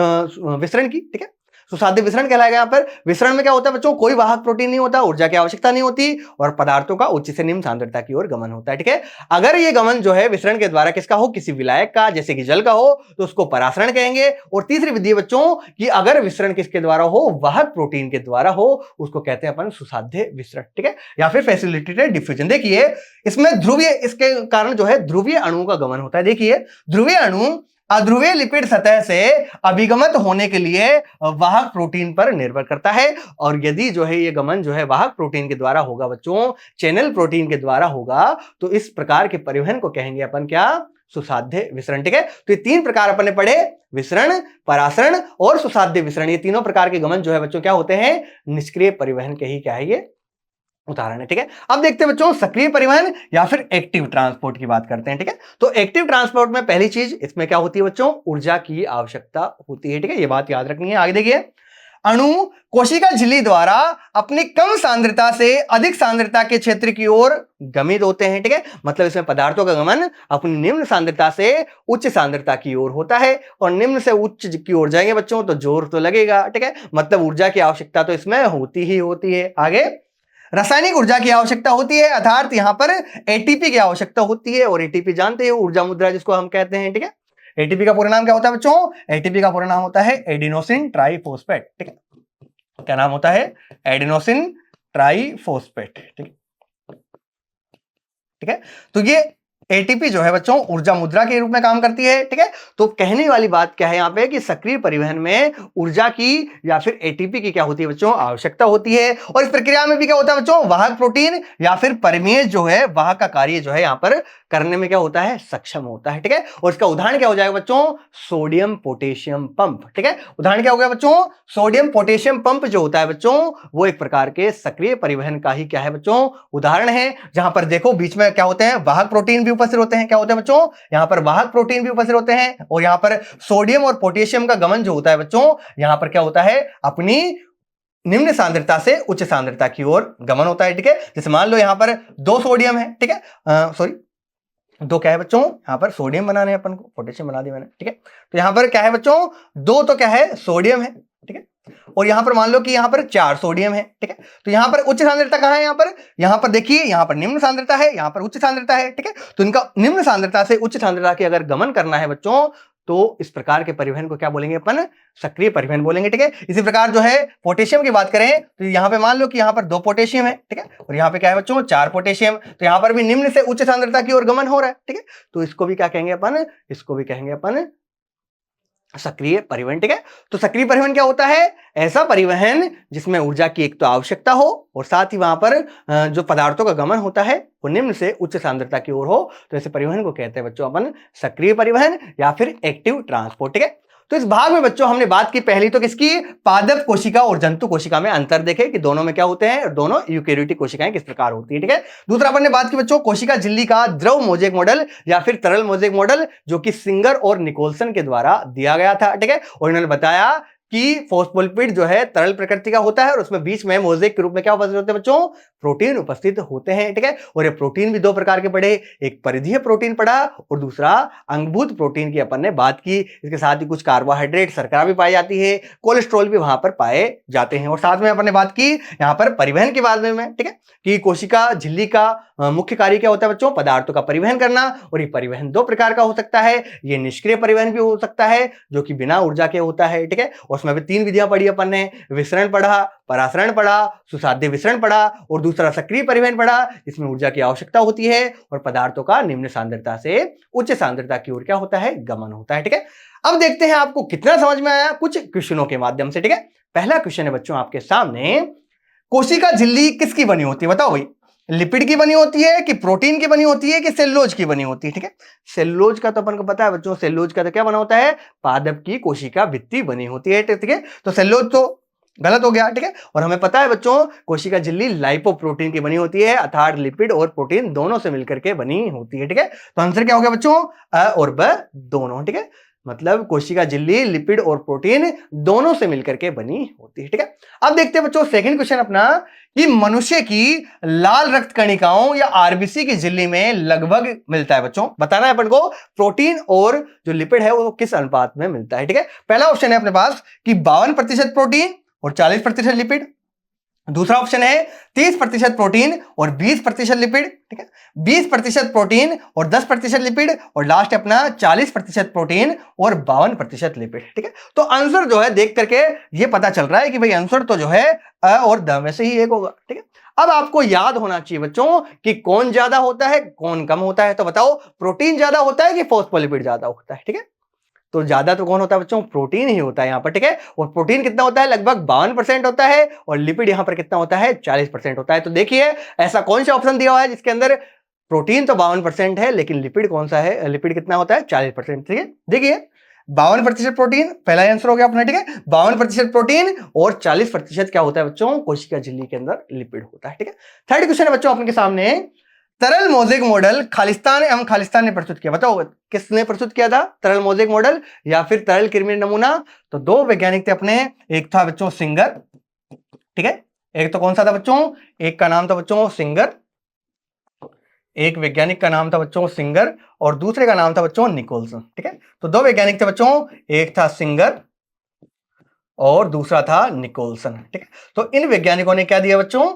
Speaker 1: विसरण की। ठीक है, सुसाध्य विसरण कहलाएगा। यहां पर विसरण में क्या होता है बच्चों, कोई वाहक प्रोटीन नहीं होता, ऊर्जा की आवश्यकता नहीं होती और पदार्थों का उच्च से निम्न सांद्रता की ओर गमन होता है। ठीक है, अगर ये गमन जो है विसरण के द्वारा किसका हो, किसी विलायक का, जैसे कि जल का हो, तो उसको परासरण कहेंगे। और तीसरी विधि बच्चों कि अगर विसरण किसके द्वारा हो, वाहक प्रोटीन के द्वारा हो, उसको कहते हैं अपन सुसाध्य विसरण। ठीक है, या फिर फैसिलिटेटेड डिफ्यूजन। देखिए इसमें ध्रुवीय, इसके कारण जो है ध्रुवीय अणुओं का गमन होता है। देखिए ध्रुवीय अणु अध्रुवीय लिपिड सतह से अभिगमित होने के लिए वाहक प्रोटीन पर निर्भर करता है, और यदि जो है ये गमन जो है वाहक प्रोटीन के द्वारा होगा बच्चों, चैनल प्रोटीन के द्वारा होगा, तो इस प्रकार के परिवहन को कहेंगे अपन क्या, सुसाध्य विसरण। ठीक है, तो ये तीन प्रकार अपन ने पढ़े, विसरण, परासरण और सुसाध्य विसरण। ये तीनों प्रकार के गमन जो है बच्चों क्या होते हैं, निष्क्रिय परिवहन के ही क्या है, ये उदाहरण है। ठीक है, अब देखते हैं बच्चों सक्रिय परिवहन या फिर एक्टिव ट्रांसपोर्ट की बात करते हैं। ठीक है, तो एक्टिव ट्रांसपोर्ट में पहली चीज इसमें क्या होती है बच्चों, ऊर्जा की आवश्यकता होती है। ठीक है, ये बात याद रखनी है। आगे देखिए, अणु कोशिका झिल्ली द्वारा अपनी कम सांद्रता से अधिक सांद्रता के क्षेत्र की ओर गमित होते हैं। ठीक है, मतलब इसमें पदार्थों का गमन अपनी निम्न सांद्रता से उच्च सांद्रता की ओर होता है, और निम्न से उच्च की ओर जाएंगे बच्चों तो जोर तो लगेगा। ठीक है, मतलब ऊर्जा की आवश्यकता तो इसमें होती ही होती है। आगे रासायनिक ऊर्जा की आवश्यकता होती है, अर्थात यहां पर एटीपी की आवश्यकता होती है, और एटीपी जानते हो ऊर्जा मुद्रा जिसको हम कहते हैं। ठीक है, एटीपी का पूरा नाम क्या होता है बच्चों? एटीपी का पूरा नाम होता है एडिनोसिन ट्राइफॉस्फेट। ठीक है, क्या नाम होता है? Adenosine triphosphate. ठीक है, ठीक है, तो ये एटीपी जो है बच्चों ऊर्जा मुद्रा के रूप में काम करती है। ठीक है, तो कहने वाली बात क्या है यहाँ पे कि सक्रिय परिवहन में ऊर्जा की या फिर एटीपी की क्या होती है बच्चों? आवश्यकता होती है। और इस प्रक्रिया में भी क्या होता है बच्चों? वाहक प्रोटीन या फिर परिमेय जो है वाहक का कार्य जो है यहाँ पर करने में क्या होता है? सक्षम होता है। ठीक है, और इसका उदाहरण क्या हो जाएगा बच्चों? Sodium potassium pump. ठीक है, उदाहरण क्या हो गया बच्चों? सोडियम पोटेशियम पंप जो होता है बच्चों वो एक प्रकार के सक्रिय परिवहन का ही क्या है बच्चों? उदाहरण है, जहां पर देखो बीच में क्या होते हैं? वाहक प्रोटीन भी उपस्थित होते हैं। क्या होते हैं बच्चों? यहां पर वाहक प्रोटीन भी उपस्थित होते हैं, और यहां पर सोडियम और पोटेशियम का गमन जो होता है बच्चों यहां पर क्या होता है? अपनी निम्न सांद्रता से उच्च सांद्रता की ओर गमन होता है। ठीक है, जैसे मान लो यहां पर 2 सोडियम है। ठीक है, सॉरी 2 क्या है बच्चों? यहां पर सोडियम बनाने हैं अपन को, पोटेशियम बना दिया मैंने। ठीक है, तो यहां पर क्या है बच्चों? 2 तो क्या है? सोडियम है। ठीक है, और यहां पर मान लो कि यहां पर 4 सोडियम है। ठीक है, तो यहां पर उच्च सांद्रता कहां है? यहां पर देखिए, यहां पर निम्न सांद्रता है, यहां पर उच्च सांद्रता है। ठीक है, तो इनका निम्न सांद्रता से उच्च सांद्रता के अगर गमन करना है बच्चों तो इस प्रकार के परिवहन को क्या बोलेंगे अपन? सक्रिय परिवहन बोलेंगे। ठीक है, इसी प्रकार जो है पोटेशियम की बात करें तो यहां पे मान लो कि यहां पर 2 पोटेशियम है। ठीक है, और यहां पे क्या है बच्चों? 4 पोटेशियम, तो यहां पर भी निम्न से उच्च सांद्रता की ओर गमन हो रहा है। ठीक है, तो इसको भी क्या कहेंगे अपन? इसको भी कहेंगे अपन सक्रिय परिवहन। ठीक है, तो सक्रिय परिवहन क्या होता है? ऐसा परिवहन जिसमें ऊर्जा की एक तो आवश्यकता हो और साथ ही वहां पर जो पदार्थों का गमन होता है वो निम्न से उच्च सांद्रता की ओर हो, तो ऐसे परिवहन को कहते हैं बच्चों अपन सक्रिय परिवहन या फिर एक्टिव ट्रांसपोर्ट। ठीक है, तो इस भाग में बच्चों हमने बात की पहली तो किसकी? पादप कोशिका और जंतु कोशिका में अंतर देखे कि दोनों में क्या होते हैं और दोनों यूकेरियोटिक कोशिकाएं किस प्रकार होती है। ठीक है, दूसरा अपन ने बात की बच्चों कोशिका झिल्ली का द्रव मोजेक मॉडल या फिर तरल मोजेक मॉडल, जो कि सिंगर और निकोलसन के द्वारा दिया गया था। ठीक है, और इन्होंने बताया कि फॉस्फोलिपिड जो है तरल प्रकृति का होता है और उसमें बीच में मोजेक के रूप में क्या उपस्थित होते हैं बच्चों? प्रोटीन उपस्थित होते हैं। ठीक है, और ये प्रोटीन भी 2 प्रकार के पढ़े, एक परिधीय प्रोटीन पढ़ा और दूसरा अंगभूत प्रोटीन की अपन ने बात की। इसके साथ ही कुछ कार्बोहाइड्रेट शर्करा भी पाई जाती है, कोलेस्ट्रॉल भी वहां पर पाए जाते हैं, और साथ में अपन ने बात की यहाँ पर परिवहन के बारे में। ठीक है, कि कोशिका झिल्ली का मुख्य कार्य क्या होता है बच्चों? पदार्थों का परिवहन करना, और ये परिवहन 2 प्रकार का हो सकता है। ये निष्क्रिय परिवहन भी हो सकता है जो कि बिना ऊर्जा के होता है। ठीक है, उसमें भी 3 विधियां पढ़ी अपन ने, विसरण पढ़ा, परासरण पढ़ा, सुसाध्य विसरण पढ़ा, और दूसरा सक्रिय परिवहन पढ़ा जिसमें ऊर्जा की आवश्यकता होती है और पदार्थों का निम्न सांद्रता से उच्च सांद्रता की ओर क्या होता है? गमन होता है। ठीक है, अब देखते हैं आपको कितना समझ में आया कुछ क्वेश्चनों के माध्यम से। ठीक है, पहला क्वेश्चन है बच्चों आपके सामने, कोशिका झिल्ली किसकी बनी होती है? बताओ भाई, लिपिड की बनी होती है कि प्रोटीन की बनी होती है कि सेलुलोज की बनी होती है? ठीक है, सेलुलोज का तो अपन को पता है बच्चों, सेलुलोज का तो क्या बना होता है? पादप की कोशिका भित्ति बनी होती है। ठीक है, तो सेलुलोज तो गलत हो गया। ठीक है, और हमें पता है बच्चों कोशिका झिल्ली लाइपोप्रोटीन की बनी होती है, अर्थात लिपिड और प्रोटीन दोनों से मिलकर के बनी होती है। ठीक है, तो आंसर क्या हो गया बच्चों? अ और ब दोनों। ठीक है, मतलब कोशिका झिल्ली लिपिड और प्रोटीन दोनों से मिलकर के बनी होती है। ठीक है, अब देखते हैं बच्चों सेकंड क्वेश्चन अपना, कि मनुष्य की लाल रक्त कणिकाओं या आरबीसी की झिल्ली में लगभग मिलता है बच्चों, बताना है अपन को प्रोटीन और जो लिपिड है वो किस अनुपात में मिलता है। ठीक है, पहला ऑप्शन है अपने पास कि 52% प्रोटीन और 40% लिपिड, दूसरा ऑप्शन है 30% प्रोटीन और 20% लिपिड। ठीक है, 20% प्रोटीन और 10% लिपिड, और लास्ट अपना 40% प्रोटीन और 52% लिपिड। ठीक है, तो आंसर जो है देख करके ये पता चल रहा है कि भाई आंसर तो जो है अ और द में से ही एक होगा। ठीक है, अब आपको याद होना चाहिए बच्चों कि कौन ज्यादा होता है कौन कम होता है, तो बताओ प्रोटीन ज्यादा होता है कि फॉस्फोलिपिड ज्यादा होता है? ठीक है, तो ज्यादा तो कौन होता है बच्चों? प्रोटीन ही होता है यहाँ पर। ठीक है, और प्रोटीन कितना होता है? लगभग 52% होता है, और लिपिड यहाँ पर कितना होता है? 40% होता है। तो देखिए ऐसा कौन सा ऑप्शन दिया हुआ है जिसके अंदर प्रोटीन तो 52% है लेकिन लिपिड कौन सा है? लिपिड कितना होता है? 40%। ठीक है, देखिए 52% प्रोटीन पहला आंसर हो गया अपना। ठीक है, 52% प्रोटीन और 40% क्या होता है बच्चों? कोशिका झिल्ली के अंदर लिपिड होता है। ठीक है, थर्ड क्वेश्चन है बच्चों आपके सामने, तरल मोज़ेक मॉडल खालिस्तान एवं खालिस्तान ने प्रस्तुत किया। बताओ किसने प्रस्तुत किया था, तरल मोज़ेक मॉडल या फिर तरल कृमि नमूना? तो दो वैज्ञानिक थे अपने, एक था बच्चों सिंगर, ठीक है, एक तो कौन सा था बच्चों, एक का नाम था बच्चों सिंगर, एक वैज्ञानिक का नाम था बच्चों सिंगर और दूसरे का नाम था बच्चों निकोलसन, ठीक है। तो दो वैज्ञानिक थे बच्चों, एक था सिंगर और दूसरा था निकोलसन, ठीक है। तो इन वैज्ञानिकों ने क्या दिया बच्चों,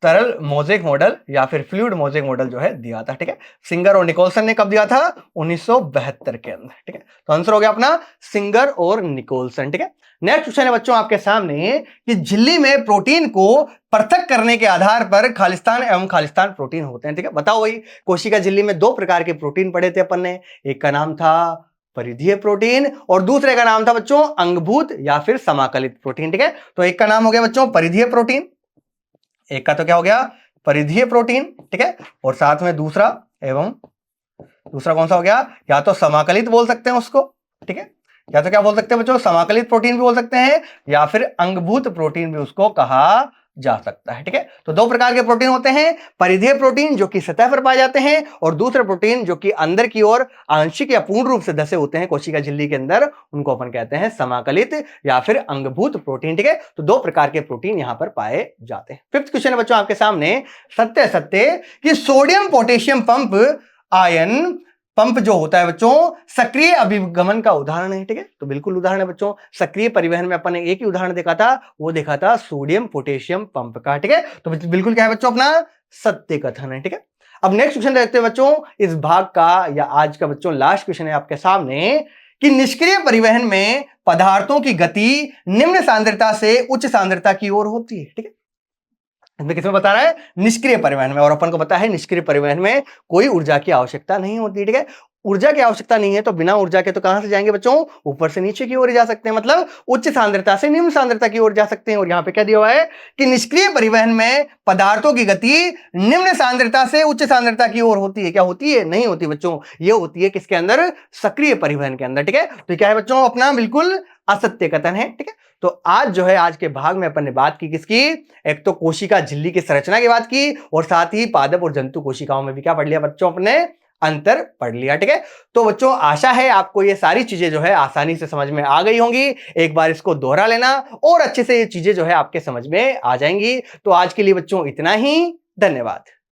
Speaker 1: तरल मोज़ेक मॉडल या फिर फ्लूइड मोज़ेक मॉडल जो है दिया था, ठीक है। सिंगर और निकोलसन ने कब दिया था, 1972 के अंदर, ठीक है। तो आंसर हो गया अपना सिंगर और निकोलसन, ठीक है। नेक्स्ट क्वेश्चन है बच्चों आपके सामने कि झिल्ली में प्रोटीन को पृथक करने के आधार पर खालिस्तान एवं खालिस्तान प्रोटीन होते हैं, ठीक है। बताओ वही कोशिका झिल्ली में दो प्रकार के प्रोटीन पढ़े थे अपन ने, एक का नाम था परिधीय प्रोटीन और दूसरे का नाम था बच्चों अंगभूत या फिर समाकलित प्रोटीन, ठीक है। तो एक का नाम हो गया बच्चों परिधीय प्रोटीन, एक का तो क्या हो गया परिधीय प्रोटीन, ठीक है, और साथ में दूसरा एवं दूसरा कौन सा हो गया, या तो समाकलित बोल सकते हैं उसको, ठीक है, या तो क्या बोल सकते हैं बच्चों समाकलित प्रोटीन भी बोल सकते हैं या फिर अंगभूत प्रोटीन भी उसको कहा जा सकता है, ठीक है। तो दो प्रकार के प्रोटीन होते हैं, परिधीय प्रोटीन जो कि सतह पर पाए जाते हैं और दूसरे प्रोटीन जो कि अंदर की ओर आंशिक या पूर्ण रूप से धसे होते हैं कोशिका झिल्ली के अंदर, उनको अपन कहते हैं समाकलित या फिर अंगभूत प्रोटीन, ठीक है। तो दो प्रकार के प्रोटीन यहां पर पाए जाते हैं। फिफ्थ क्वेश्चन है बच्चों आपके सामने, सत्य सत्य कि sodium potassium pump ion pump जो होता है बच्चों सक्रिय अभिगमन का उदाहरण है, ठीक है। तो बिल्कुल उदाहरण है बच्चों, सक्रिय परिवहन में अपन ने एक ही उदाहरण देखा था, वो देखा था सोडियम पोटेशियम पंप का, ठीक है। तो बिल्कुल क्या है बच्चों अपना सत्य कथन है, ठीक है। अब नेक्स्ट क्वेश्चन देखते हैं बच्चों इस भाग का या आज का बच्चों लास्ट क्वेश्चन है आपके सामने कि निष्क्रिय परिवहन में पदार्थों की गति निम्न सांद्रता से उच्च सांद्रता की ओर होती है, ठीक है। इसमें किसमें बता रहा है, निष्क्रिय परिवहन में, और अपन को पता है निष्क्रिय परिवहन में कोई ऊर्जा की आवश्यकता नहीं होती, ठीक है। ऊर्जा की आवश्यकता नहीं है तो बिना ऊर्जा के तो कहां से जाएंगे बच्चों, ऊपर से नीचे की ओर जा सकते हैं, मतलब उच्च सांद्रता से निम्न सांद्रता की ओर जा सकते हैं। और यहां पे क्या दिया हुआ है कि निष्क्रिय परिवहन में पदार्थों की गति निम्न सांद्रता से उच्च सांद्रता की ओर होती है। क्या होती है, नहीं होती बच्चों, ये होती है किसके अंदर, सक्रिय परिवहन के अंदर, ठीक है। तो क्या है बच्चों अपना बिल्कुल असत्य कथन है, ठीक है। तो आज जो है आज के भाग में अपन ने बात की किसकी, एक तो कोशिका झिल्ली की संरचना की बात की और साथ ही पादप और जंतु कोशिकाओं में भी क्या पढ़ लिया बच्चों अपने, अंतर पढ़ लिया, ठीक है। तो बच्चों आशा है आपको ये सारी चीजें जो है आसानी से समझ में आ गई होंगी। एक बार इसको दोहरा लेना और अच्छे से ये चीजें जो है आपके समझ में आ जाएंगी। तो आज के लिए बच्चों इतना ही, धन्यवाद।